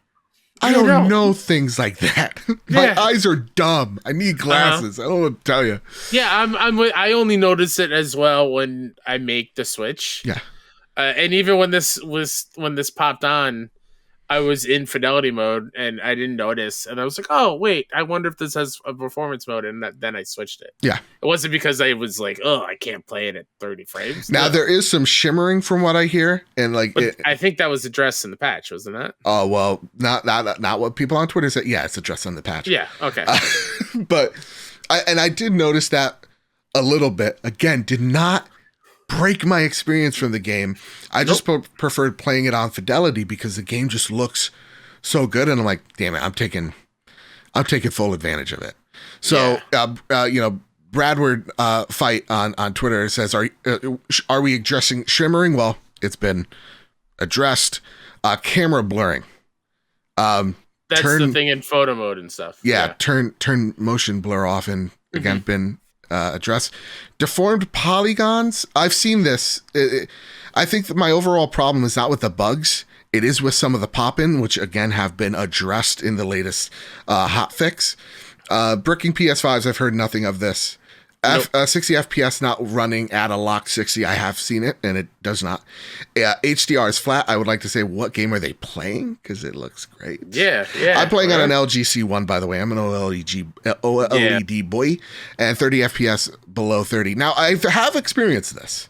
I don't know things like that. My eyes are dumb. I need glasses. I don't know what to tell you. Yeah, I only notice it as well when I make the switch. Yeah. And even when this popped on, I was in fidelity mode and I didn't notice, and I was like, "Oh, wait! I wonder if this has a performance mode." And then I switched it. Yeah, it wasn't because I was like, "Oh, I can't play it at 30 frames." Now there is some shimmering from what I hear, and I think that was addressed in the patch, wasn't it? Oh well, not what people on Twitter said. Yeah, it's addressed in the patch. Yeah, okay. But I did notice that a little bit. Again, did not break my experience from the game. I just preferred playing it on fidelity because the game just looks so good, and I'm like, damn it, I'm taking full advantage of it. So, Bradward Fight on Twitter says, are we addressing shimmering? Well, it's been addressed. Camera blurring. That's the thing in photo mode and stuff. Yeah. Turn motion blur off, and again been address. Deformed polygons. I've seen this. I think that my overall problem is not with the bugs. It is with some of the pop-in, which again have been addressed in the latest hotfix. Bricking PS5s, I've heard nothing of this. 60 FPS not running at a locked 60. I have seen it, and it does not. HDR is flat. I would like to say, what game are they playing? Because it looks great. Yeah. I'm playing on an LG C1, by the way. I'm an OLED boy, and 30 FPS below 30. Now, I have experienced this.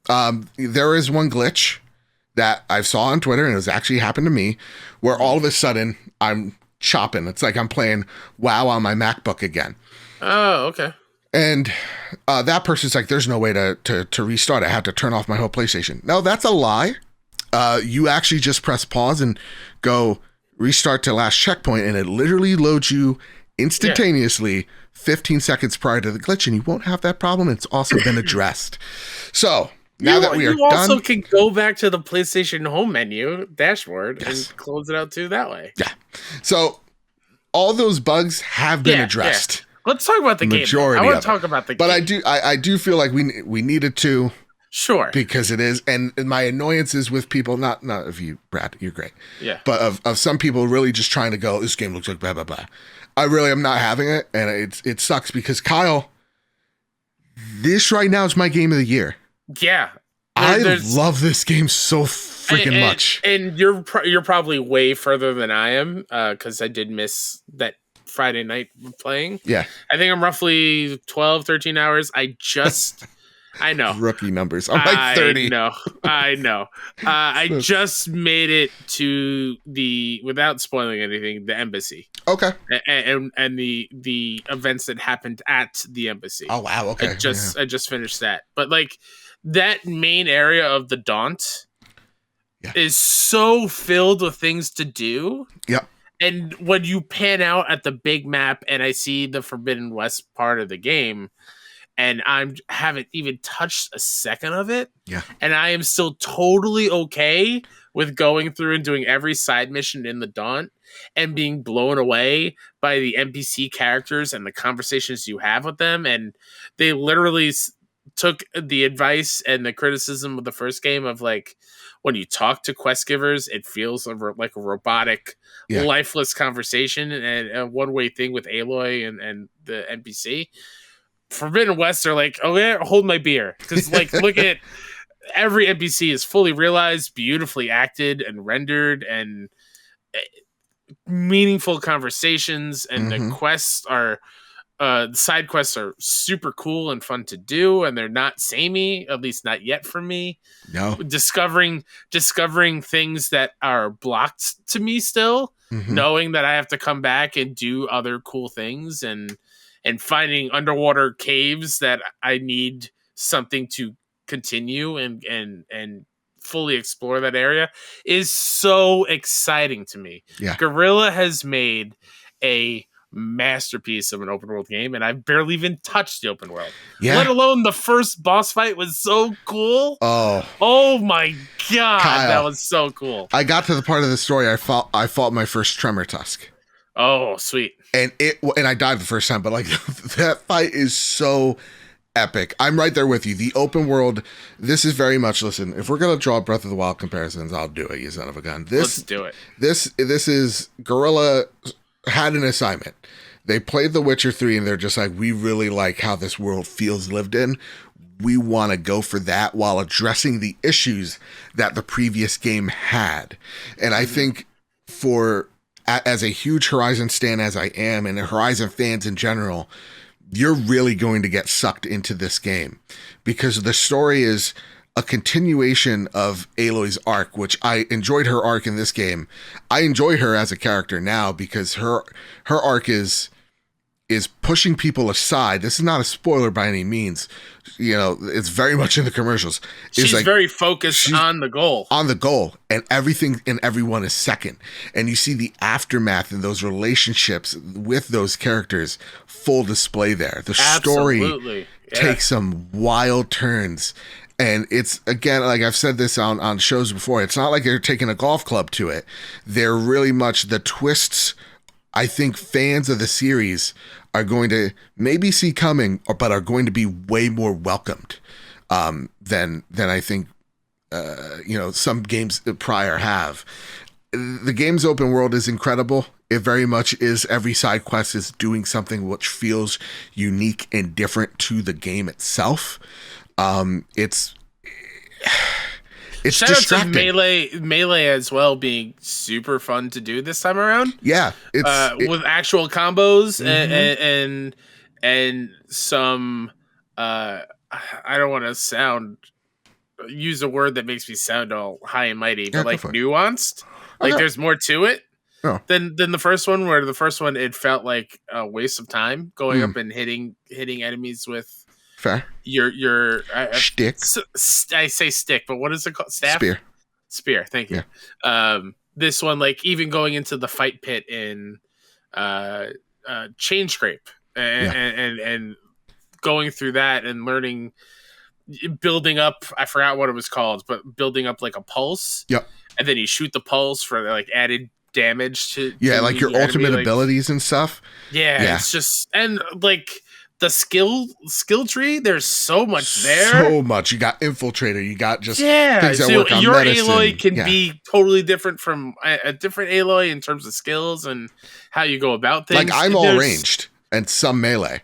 There is one glitch that I saw on Twitter, and it was actually happened to me, where all of a sudden I'm chopping. It's like I'm playing WoW on my MacBook again. Oh, okay. And that person's like, there's no way to restart. I had to turn off my whole PlayStation. No, that's a lie. You actually just press pause and go restart to last checkpoint, and it literally loads you instantaneously 15 seconds prior to the glitch, and you won't have that problem. It's also been addressed. So now that we are done. You also can go back to the PlayStation home menu dashboard and close it out too that way. Yeah. So all those bugs have been addressed. Yeah. Let's talk about the game. I want to talk about the game. But I do feel like we needed to. Sure. Because it is, and my annoyances with people, not of you, Brad, you're great. Yeah. But of some people really just trying to go, this game looks like blah, blah, blah. I really am not having it, and it sucks because, Kyle, this right now is my game of the year. Yeah. I love this game so freaking much. And you're probably way further than I am, because I did miss that Friday night playing. Yeah. I think I'm roughly 12, 13 hours. I know. Rookie numbers. I'm like 30. I know. I just made it to without spoiling anything, the embassy. Okay. And the events that happened at the embassy. Oh wow. Okay. I just finished that. But like that main area of the Daunt is so filled with things to do. Yep. And when you pan out at the big map and I see the Forbidden West part of the game, and I haven't even touched a second of it. Yeah. And I am still totally okay with going through and doing every side mission in the Daunt and being blown away by the NPC characters and the conversations you have with them. And they literally took the advice and the criticism of the first game of like, when you talk to quest givers, it feels like a robotic, lifeless conversation and a one-way thing with Aloy and the NPC. Forbidden West are like, oh yeah, hold my beer, because like look at every NPC is fully realized, beautifully acted and rendered, and meaningful conversations, and the quests are the side quests are super cool and fun to do, and they're not samey, at least not yet for me. No, discovering things that are blocked to me still, knowing that I have to come back and do other cool things, and finding underwater caves that I need something to continue and fully explore that area is so exciting to me. Yeah. Guerrilla has made a masterpiece of an open world game, and I've barely even touched the open world. Yeah. Let alone the first boss fight was so cool. Oh my god, Kyle, that was so cool. I got to the part of the story I fought my first Tremor Tusk. Oh, sweet. And I died the first time, but like that fight is so epic. I'm right there with you. The open world, this is very much, listen, if we're going to draw Breath of the Wild comparisons, I'll do it, you son of a gun. Let's do it. This is, Guerrilla had an assignment. They played The Witcher 3 and they're just like, we really like how this world feels lived in. We want to go for that while addressing the issues that the previous game had. And I think as a huge Horizon stan as I am, and Horizon fans in general, you're really going to get sucked into this game because the story is a continuation of Aloy's arc, which I enjoyed her arc in this game. I enjoy her as a character now because her arc is pushing people aside. This is not a spoiler by any means. You know, it's very much in the commercials. She's like, very focused on the goal. On the goal. And everything and everyone is second. And you see the aftermath and those relationships with those characters full display there. The story takes some wild turns. And it's, again, like I've said this on shows before, it's not like they're taking a golf club to it. They're really much the twists I think fans of the series are going to maybe see coming, but are going to be way more welcomed than I think some games prior have. The game's open world is incredible. It very much is. Every side quest is doing something which feels unique and different to the game itself. It's shout distracting. Out to Melee as well being super fun to do this time around. Yeah, with actual combos and some I don't want to use a word that makes me sound all high and mighty, but like nuanced. Like there's more to it than the first one. Where the first one it felt like a waste of time going up and hitting enemies with. Fair. Your stick. I say stick, but what is it called? Staff? Spear. Thank you. Yeah. This one, like even going into the fight pit in Chain Scrape and going through that and learning, building up. I forgot what it was called, but building up like a pulse. Yep. And then you shoot the pulse for like added damage to like your ultimate abilities and stuff. Yeah, it's just and like. The skill tree, there's so much there. So much. You got Infiltrator. You got just things that work on your medicine. Aloy can be totally different from a different Aloy in terms of skills and how you go about things. Like I'm all ranged and some melee,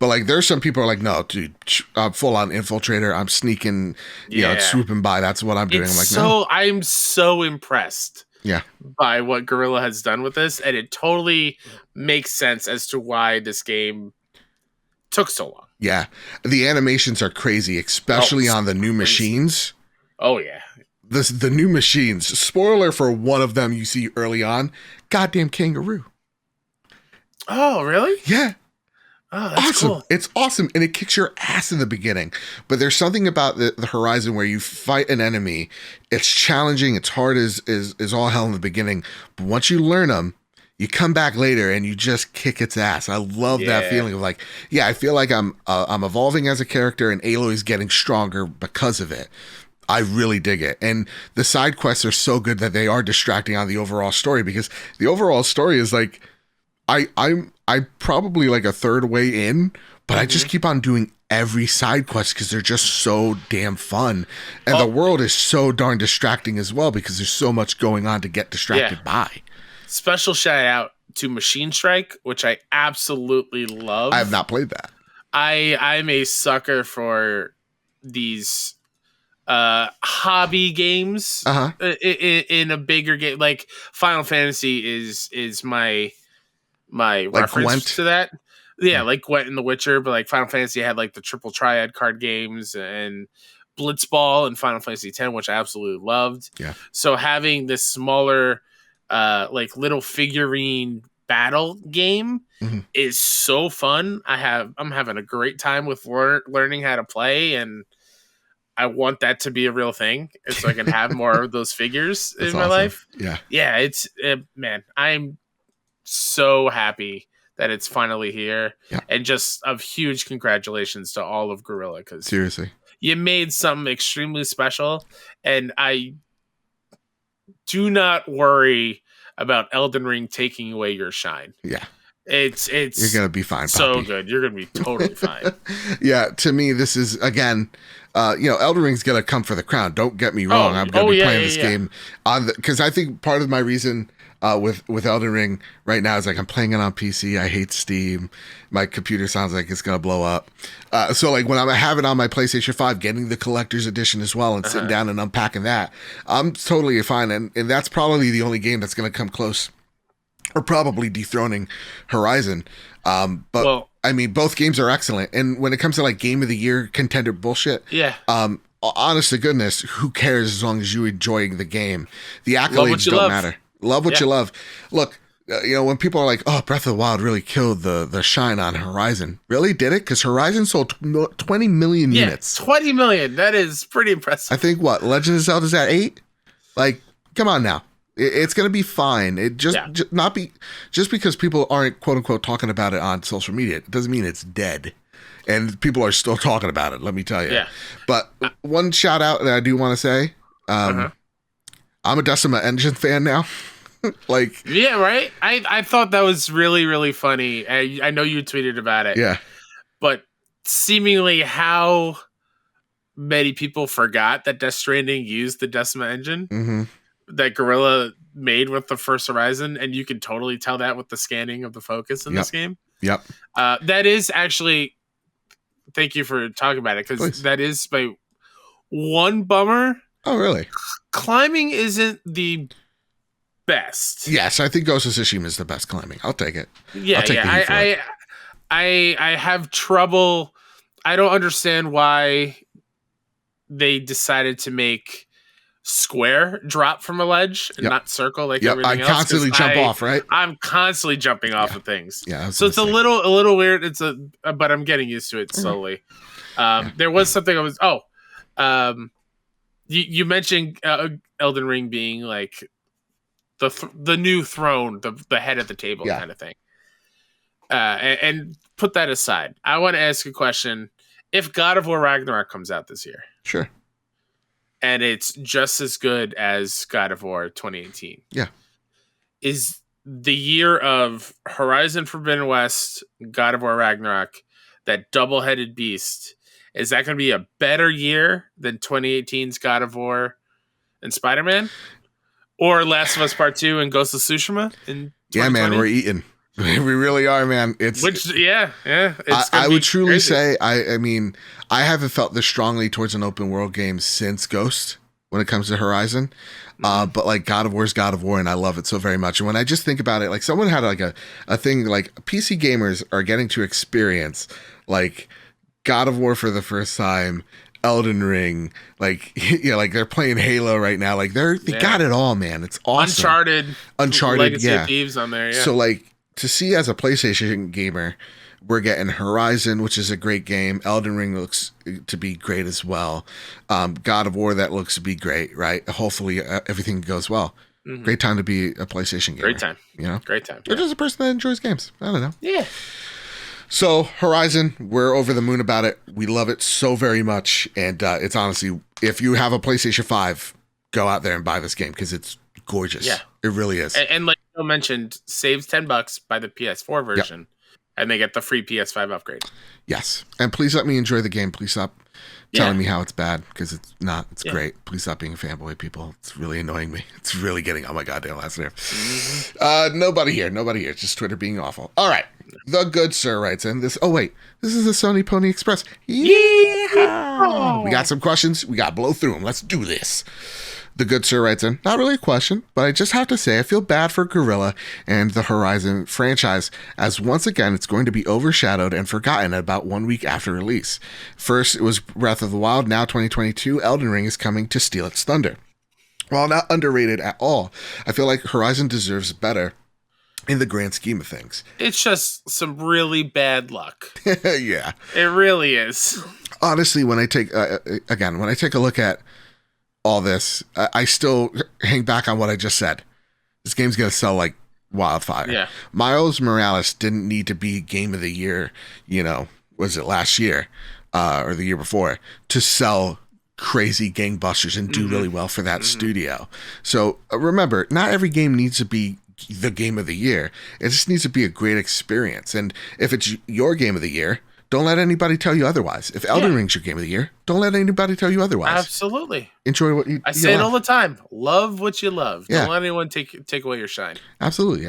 But like, there's some people who are like, no, dude, I'm full on infiltrator. I'm sneaking, swooping by. That's what I'm doing. I'm like, no. I'm so impressed. Yeah. By what Guerrilla has done with this, and it totally makes sense as to why this game took so long. Yeah. The animations are crazy, especially on the new machines. Oh yeah. The new machines. Spoiler for one of them you see early on. Goddamn kangaroo. Oh, really? Yeah. Oh, that's awesome. cool. It's awesome. And it kicks your ass in the beginning. But there's something about the Horizon where you fight an enemy. It's challenging. It's hard as all hell in the beginning. But once you learn them, you come back later and you just kick its ass. I love that feeling of like, I feel like I'm evolving as a character and Aloy's getting stronger because of it. I really dig it. And the side quests are so good that they are distracting on the overall story, because the overall story is like, I'm probably like a third way in, but I just keep on doing every side quest because they're just so damn fun. And the world is so darn distracting as well, because there's so much going on to get distracted by. Special shout out to Machine Strike, which I absolutely love. I have not played that. I'm a sucker for these hobby games in a bigger game. Like Final Fantasy is my like reference Gwent to that. Yeah, like Gwent in The Witcher, but like Final Fantasy had like the triple triad card games and Blitzball and Final Fantasy X, which I absolutely loved. Yeah. So having this smaller like little figurine battle game is so fun. I'm having a great time with learning how to play, and I want that to be a real thing, so I can have more of those figures in my life. Yeah, it's man, I'm so happy that it's finally here, and just a huge congratulations to all of Guerrilla, because seriously, you made something extremely special, and I do not worry about Elden Ring taking away your shine. Yeah. It's you're gonna be fine. So Poppy. good. You're gonna be totally fine. Yeah, to me, this is again, Elden Ring's gonna come for the crown. Don't get me wrong. I'm gonna be playing this game on because I think part of my reason with Elden Ring right now is like I'm playing it on PC. I hate Steam. My computer sounds like it's gonna blow up. So like when I have it on my PlayStation 5, getting the collector's edition as well and sitting down and unpacking that, I'm totally fine. And that's probably the only game that's gonna come close, or probably dethroning Horizon. But I mean, both games are excellent. And when it comes to like game of the year contender bullshit, honest to goodness, who cares as long as you enjoying the game? The accolades don't matter. Love what you love. Look, when people are like, oh, Breath of the Wild really killed the shine on Horizon. Really did it? Because Horizon sold 20 million units. 20 million. That is pretty impressive. I think Legend of Zelda's at 8? Like, come on now. It's going to be fine. It just not be just because people aren't quote unquote talking about it on social media. It doesn't mean it's dead, and people are still talking about it. Let me tell you. Yeah. But one shout out that I do want to say, I'm a Decima Engine fan now. Like, yeah, right. I thought that was really, really funny. I know you tweeted about it. Yeah. But seemingly how many people forgot that Death Stranding used the Decima engine that Guerrilla made with the first Horizon, and you can totally tell that with the scanning of the focus in this game. Yep. That is actually, thank you for talking about it, because that is my one bummer. Oh, really? Climbing isn't the best. Yes, I think Ghost of Tsushima is the best climbing. I'll take it. Yeah, I have trouble. I don't understand why they decided to make square drop from a ledge and not circle like everything else. I constantly jump off, right? I'm constantly jumping off of things. Yeah. So it's a little weird. But I'm getting used to it slowly. There was something I was. You mentioned Elden Ring being like the new throne, the head of the table kind of thing. And put that aside, I want to ask a question. If God of War Ragnarok comes out this year, sure, and it's just as good as God of War 2018, is the year of Horizon Forbidden West, God of War Ragnarok, that double-headed beast, is that going to be a better year than 2018's God of War and Spider-Man? Or Last of Us Part 2 and Ghost of Tsushima in 2020? Yeah, man, we're eating. We really are, man. I would truly say, I mean, I haven't felt this strongly towards an open world game since Ghost when it comes to Horizon. But like God of War is God of War, and I love it so very much. And when I just think about it, like someone had like a thing, like PC gamers are getting to experience like God of War for the first time, Elden Ring, like like they're playing Halo right now. Like they got it all, man. It's awesome. Uncharted, Legacy of Thieves on there. Yeah. So like to see as a PlayStation gamer, we're getting Horizon, which is a great game. Elden Ring looks to be great as well. God of War, that looks to be great, right? Hopefully everything goes well. Mm-hmm. Great time to be a PlayStation gamer. Great time. Great time. Or just a person that enjoys games. I don't know. Yeah. So Horizon, we're over the moon about it. We love it so very much. And it's honestly, if you have a PlayStation 5, go out there and buy this game because it's gorgeous. Yeah. It really is. And like you mentioned, saves $10 by the PS4 version. Yep. And they get the free PS5 upgrade. Yes. And please let me enjoy the game. Please stop telling me how it's bad, because it's not. It's great. Please stop being a fanboy, people. It's really annoying me. It's really getting on my goddamn last nerve. Mm-hmm. Nobody here. Just Twitter being awful. All right. The good sir writes in this. Oh, wait. This is the Sony Pony Express. Yeah. We got some questions. We got to blow through them. Let's do this. The good sir writes in, not really a question, but I just have to say I feel bad for Guerrilla and the Horizon franchise, as once again it's going to be overshadowed and forgotten about 1 week after release. First, it was Breath of the Wild, now 2022, Elden Ring is coming to steal its thunder. While not underrated at all, I feel like Horizon deserves better in the grand scheme of things. It's just some really bad luck. Yeah. It really is. Honestly, when I take a look at all this, I still hang back on what I just said. This game's going to sell like wildfire. Yeah. Miles Morales didn't need to be game of the year, was it last year or the year before, to sell crazy gangbusters and do really well for that studio. So remember, not every game needs to be the game of the year. It just needs to be a great experience. And if it's your game of the year, don't let anybody tell you otherwise. If Elden Ring's your game of the year, don't let anybody tell you otherwise. Absolutely. Enjoy what you I say love. It all the time. Love what you love. Yeah. Don't let anyone take away your shine. Absolutely.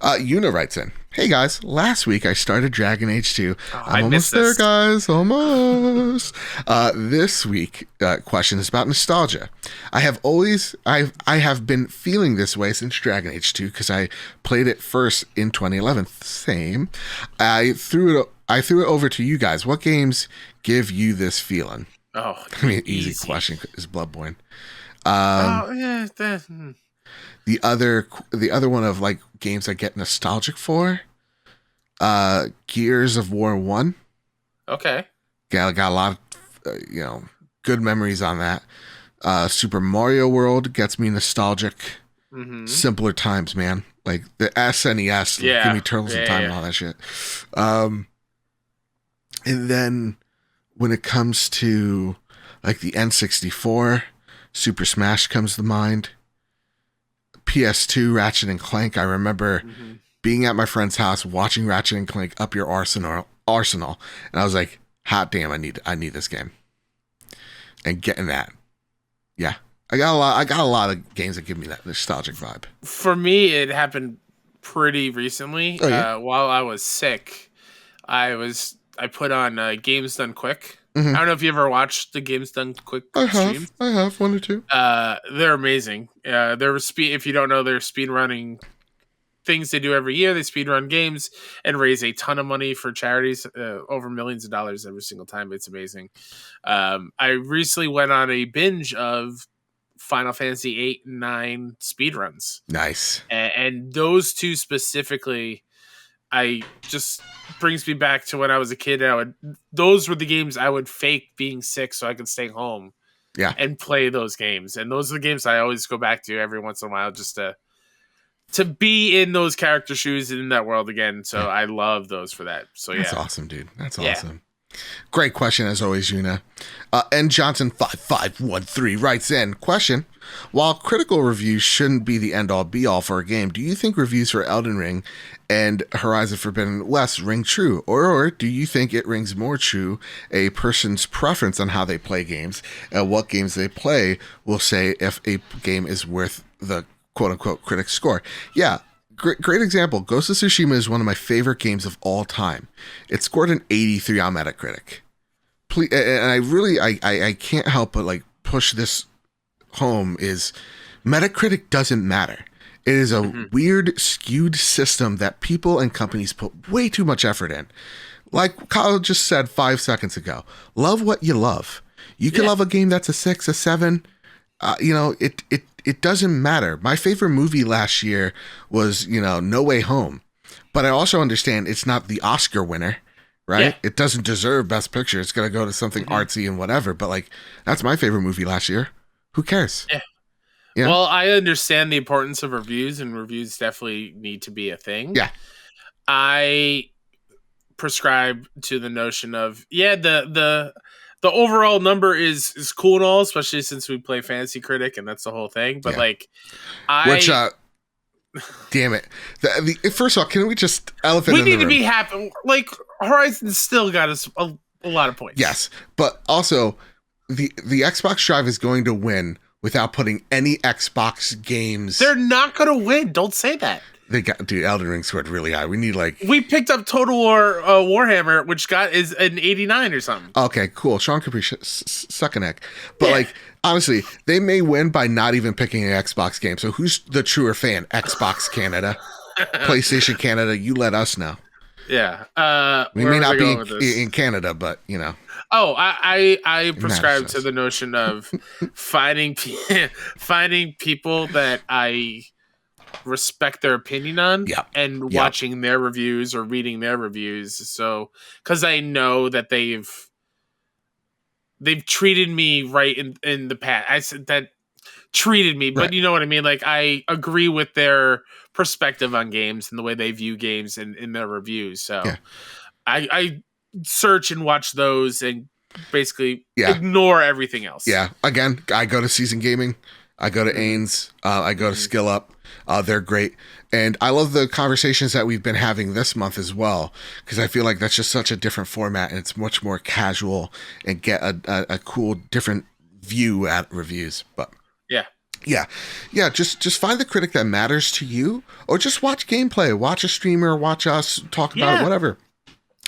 Una writes in, hey guys, last week I started Dragon Age 2. I'm almost there, guys. Almost. This week question is about nostalgia. I have been feeling this way since Dragon Age 2 because I played it first in 2011. Same. I threw it over to you guys. What games give you this feeling? Oh, I mean, easy question is Bloodborne. The other one of like games I get nostalgic for, Gears of War 1. Okay. Yeah, I got a lot of good memories on that. Super Mario World gets me nostalgic. Mm-hmm. Simpler times, man. Like the SNES, give me Turtles in Time and all that shit. And then when it comes to like the N64, Super Smash comes to mind. PS2, Ratchet and Clank. I remember being at my friend's house watching Ratchet and Clank Up Your Arsenal, and I was like, "Hot damn! I need this game." And getting that, yeah, I got a lot of games that give me that nostalgic vibe. For me, it happened pretty recently. Oh, yeah? While I was sick, I put on Games Done Quick. Mm-hmm. I don't know if you ever watched the Games Done Quick streams. I have one or two. They're amazing. If you don't know, they're speed running things they do every year. They speed run games and raise a ton of money for charities, over millions of dollars every single time. It's amazing. I recently went on a binge of Final Fantasy 8 and 9 speed runs. Nice. And those two specifically, I just brings me back to when I was a kid. Those were the games I would fake being sick so I could stay home, and play those games. And those are the games I always go back to every once in a while, just to be in those character shoes and in that world again. So I love those for that. So that's awesome, dude. That's awesome. Great question as always, Una. N Johnson 5513 writes in, question: while critical reviews shouldn't be the end all be all for a game, do you think reviews for Elden Ring and Horizon Forbidden West ring true, or do you think it rings more true a person's preference on how they play games and what games they play will say if a game is worth the quote unquote critic score? Yeah, great example. Ghost of Tsushima is one of my favorite games of all time. It scored an 83 on Metacritic. And I can't help but like push this home is Metacritic doesn't matter. It is a weird, skewed system that people and companies put way too much effort in. Like Kyle just said 5 seconds ago, love what you love. You can love a game that's a 6, a 7. It doesn't matter. My favorite movie last year was, No Way Home. But I also understand it's not the Oscar winner, right? Yeah. It doesn't deserve Best Picture. It's going to go to something artsy and whatever. But like, that's my favorite movie last year. Who cares? Yeah. Yeah. Well, I understand the importance of reviews, and reviews definitely need to be a thing. Yeah. I prescribe to the notion of, the overall number is cool and all, especially since we play Fantasy Critic, and that's the whole thing. But damn it. First of all, can we just elephant in the room? We need to be happy. Like, Horizon still got us a lot of points. Yes, but also the Xbox Drive is going to win without putting any Xbox games. They're not going to win. Don't say that. Elden Ring scored really high. We picked up Total War Warhammer, which is an 89 or something. Okay, cool. Sean Capri, suck a neck. But honestly, they may win by not even picking an Xbox game. So who's the truer fan? Xbox Canada, PlayStation Canada. You let us know. Yeah. We may not be in Canada, but Oh, I prescribe to the notion of finding people that I respect their opinion on and watching their reviews or reading their reviews. So, because I know that they've treated me right in the past. I said that treated me, but you know what I mean? Like, I agree with their perspective on games and the way they view games in their reviews. So I search and watch those and basically ignore everything else. Yeah. Again, I go to Season Gaming. I go to Ains. I go to Skill Up. They're great. And I love the conversations that we've been having this month as well, because I feel like that's just such a different format and it's much more casual and get a cool, different view at reviews. But yeah. Just find the critic that matters to you, or just watch gameplay, watch a streamer, watch us talk about it, whatever.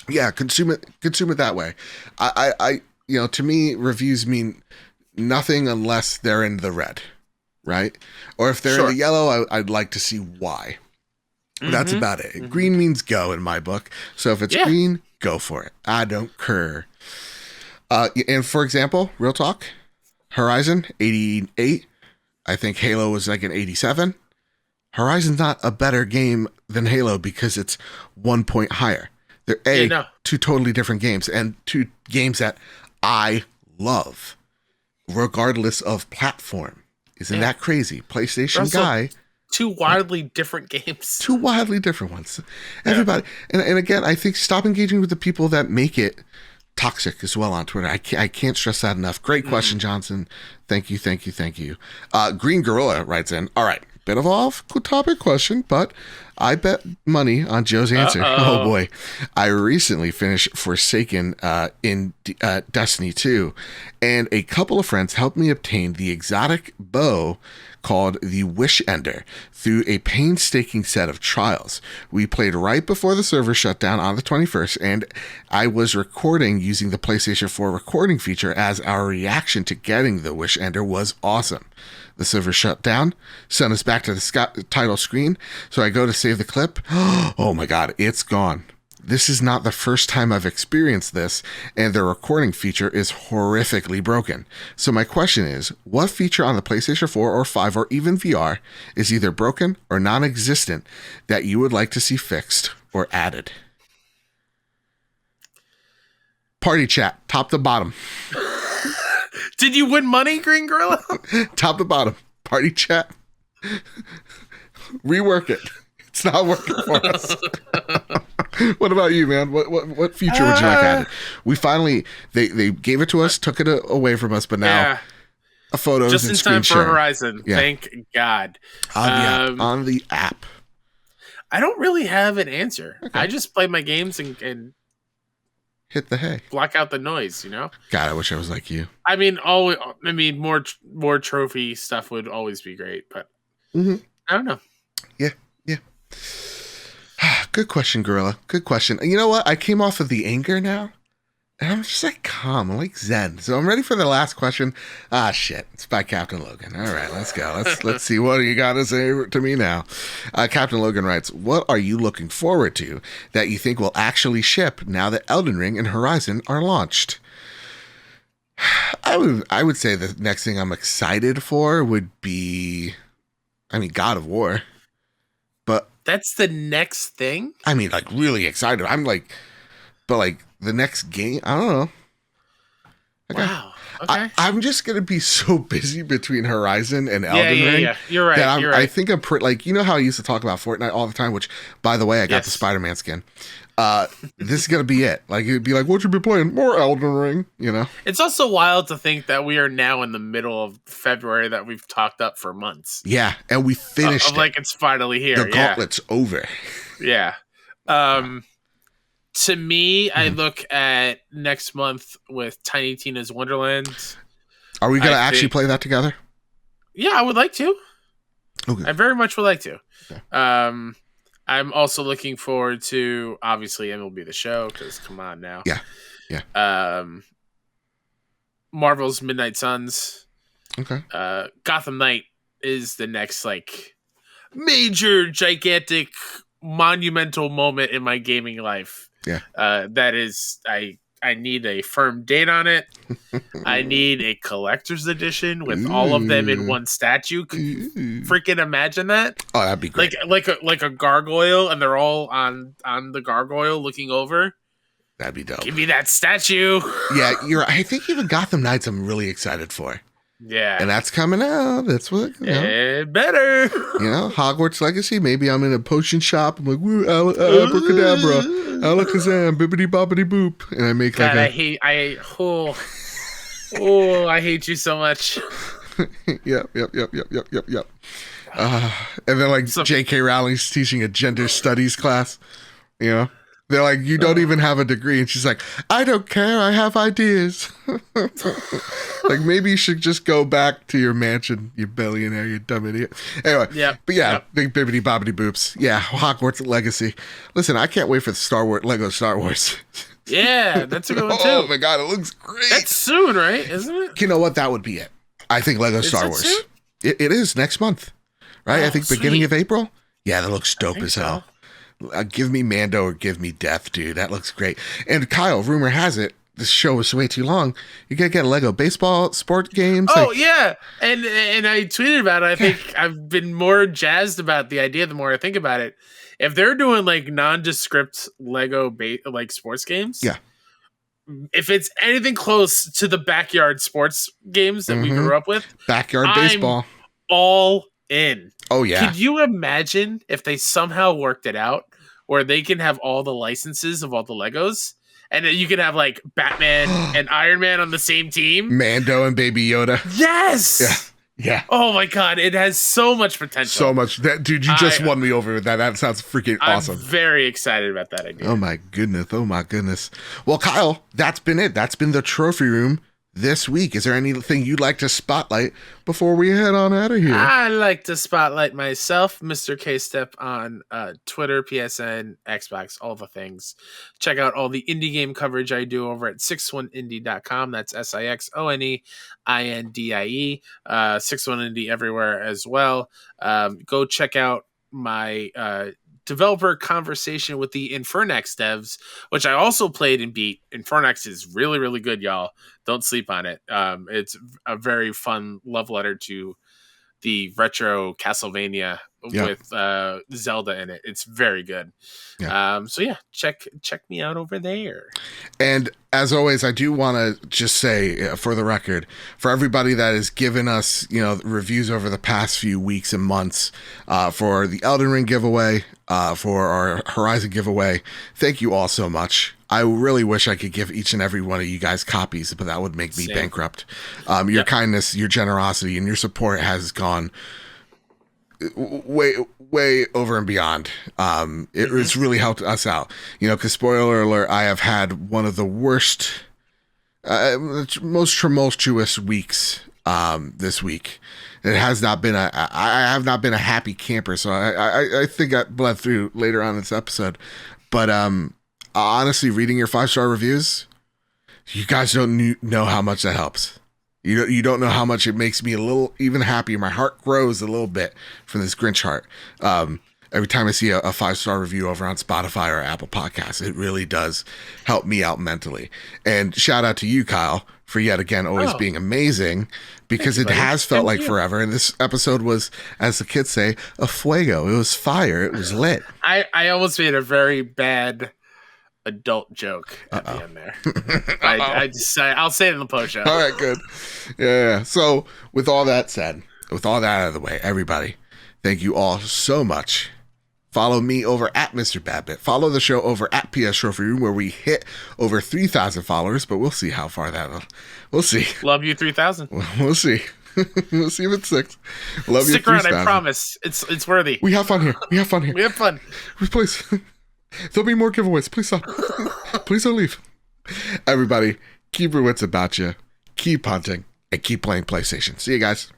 Yeah, consume it that way. I to me, reviews mean nothing unless they're in the red, right? Or if they're in the yellow, I'd like to see why. That's about it. Green means go in my book. So if it's green, go for it. I don't care. And for example, real talk, Horizon 88. I think Halo was like an 87. Horizon's not a better game than Halo because it's 1 point higher. They're two totally different games, and two games that I love, regardless of platform. Isn't that crazy? PlayStation guy. Two wildly different games. Two wildly different ones. Everybody. And again, I think stop engaging with the people that make it toxic as well on Twitter. I can't stress that enough. Great question, Johnson. Thank you. Green Gorilla writes in, all right, bit of off topic question, but I bet money on Joe's answer. Oh boy. I recently finished Forsaken in Destiny 2, and a couple of friends helped me obtain the exotic bow called the Wish Ender through a painstaking set of trials. We played right before the server shut down on the 21st, and I was recording using the PlayStation 4 recording feature, as our reaction to getting the Wish Ender was awesome. The server shut down, sent us back to the title screen, so I go to save the clip. Oh my god, it's gone. This is not the first time I've experienced this, and the recording feature is horrifically broken. So my question is, what feature on the PlayStation 4 or 5 or even VR is either broken or non-existent that you would like to see fixed or added? Party chat, top to bottom. Did you win money, Green Gorilla? Top to bottom. Party chat. Rework it. It's not working for us. What about you, man? What feature would you like added? We finally, they gave it to us, took it away from us, but now photos just and in time screen for Horizon. Yeah. Thank God. On the app. I don't really have an answer. Okay. I just play my games and hit the hay. Block out the noise, you know? God, I wish I was like you. I mean, more trophy stuff would always be great, but I don't know. Yeah. Good question, Gorilla. Good question. You know what? I came off of the anger now, and I'm just like calm. I'm like zen. So I'm ready for the last question. Ah, shit. It's by Captain Logan. All right, let's go. Let's see what you got to say to me now. Captain Logan writes, what are you looking forward to that you think will actually ship now that Elden Ring and Horizon are launched? I would say the next thing I'm excited for would be, God of War. But that's the next thing? Like really excited. But like the next game, I don't know. Wow. Okay. I'm just gonna be so busy between Horizon and Elden Ring. Yeah. You're right. That you're right. I think I'm like, you know how I used to talk about Fortnite all the time, which by the way, I got the Spider-Man skin. This is gonna be it. Like it'd be like, what you be playing? More Elden Ring, you know? It's also wild to think that we are now in the middle of February that we've talked up for months. Yeah, and we finished it. Like it's finally here. The gauntlet's over. Yeah. To me, I look at next month with Tiny Tina's Wonderland. Are we gonna actually play that together? Yeah, I would like to. Okay. I very much would like to. Okay. I'm also looking forward to, obviously, MLB The Show, because come on now. Yeah. Marvel's Midnight Suns. Okay. Gotham Knight is the next, like, major, gigantic, monumental moment in my gaming life. Yeah. That is, I need a firm date on it. I need a collector's edition with all of them in one statue. Freaking imagine that. Oh, that'd be great. Like a gargoyle, and they're all on the gargoyle looking over. That'd be dope. Give me that statue. Yeah, I think even Gotham Knights I'm really excited for. Yeah. And that's coming out. That's what, better. Hogwarts Legacy. Maybe I'm in a potion shop. I'm like, woo, abracadabra, alakazam, bibbidi bobbidi boop. And I make God, like I hate you so much. Yep. And then like J.K. Rowling's teaching a gender studies class, They're like, you don't even have a degree. And she's like, I don't care. I have ideas. Like, maybe you should just go back to your mansion, you billionaire, you dumb idiot. Anyway, big bibbity bobbity boops. Yeah, Hogwarts Legacy. Listen, I can't wait for the Lego Star Wars. Yeah, that's a good one, too. Oh, my God, it looks great. That's soon, right? Isn't it? You know what? That would be it. I think Lego Star Wars. Soon? It is next month, right? I think beginning of April. Yeah, that looks dope as hell. Give me Mando or give me death, dude. That looks great. And Kyle, rumor has it, this show was way too long. You gotta get a Lego baseball sport games. Oh, yeah. And I tweeted about it. I think I've been more jazzed about the idea the more I think about it. If they're doing like nondescript Lego like sports games, if it's anything close to the backyard sports games that we grew up with, backyard baseball, all in. Oh, yeah. Could you imagine if they somehow worked it out where they can have all the licenses of all the Legos and then you can have like Batman and Iron Man on the same team? Mando and Baby Yoda. Yes. Yeah. Oh my God. It has so much potential. So much. Dude, you just won me over with that. That sounds freaking awesome. I'm very excited about that idea. Oh my goodness. Well, Kyle, that's been it. That's been the trophy room this week. Is there anything you'd like to spotlight before we head on out of here? I like to spotlight myself, Mr. K-Step, on Twitter, PSN, Xbox, all the things. Check out all the indie game coverage I do over at 61indie.com. That's SIXONEINDIE. 61indie everywhere as well. Go check out my developer conversation with the Infernax devs, which I also played and beat. Infernax is really, really good, y'all. Don't sleep on it. It's a very fun love letter to the retro Castlevania with Zelda in it. It's very good. So yeah, check me out over there. And as always, I do want to just say, for the record, for everybody that has given us, reviews over the past few weeks and months, for the Elden Ring giveaway, for our Horizon giveaway, thank you all so much. I really wish I could give each and every one of you guys copies, but that would make me bankrupt. Your kindness, your generosity, and your support has gone way over and beyond. It's really helped us out, because spoiler alert, I have had one of the worst, most tumultuous weeks this week. It has not been I have not been a happy camper, so I think I bled through later on in this episode. But honestly, reading your 5-star reviews, you guys don't know how much that helps. You don't know how much it makes me a little even happier. My heart grows a little bit from this Grinch heart. Every time I see a 5-star review over on Spotify or Apple Podcasts, it really does help me out mentally. And shout out to you, Kyle, for yet again always being amazing, because it has felt like forever. And this episode was, as the kids say, a fuego. It was fire. It was lit. I almost made a very bad adult joke at the end there. I'll say it in the post show. All right, good. Yeah. So with all that said, with all that out of the way, everybody, thank you all so much. Follow me over at Mr. Badbit. Follow the show over at PS Trophy Room, where we hit over 3,000 followers, but we'll see how far we'll see. Love you, 3,000. We'll see. We'll see if it's 6. Love you, 3,000. Stick around, I promise. It's worthy. We have fun here. We have fun. Please. There'll be more giveaways. Please stop. Please don't leave. Everybody, keep your wits about you. Keep hunting and keep playing PlayStation. See you guys.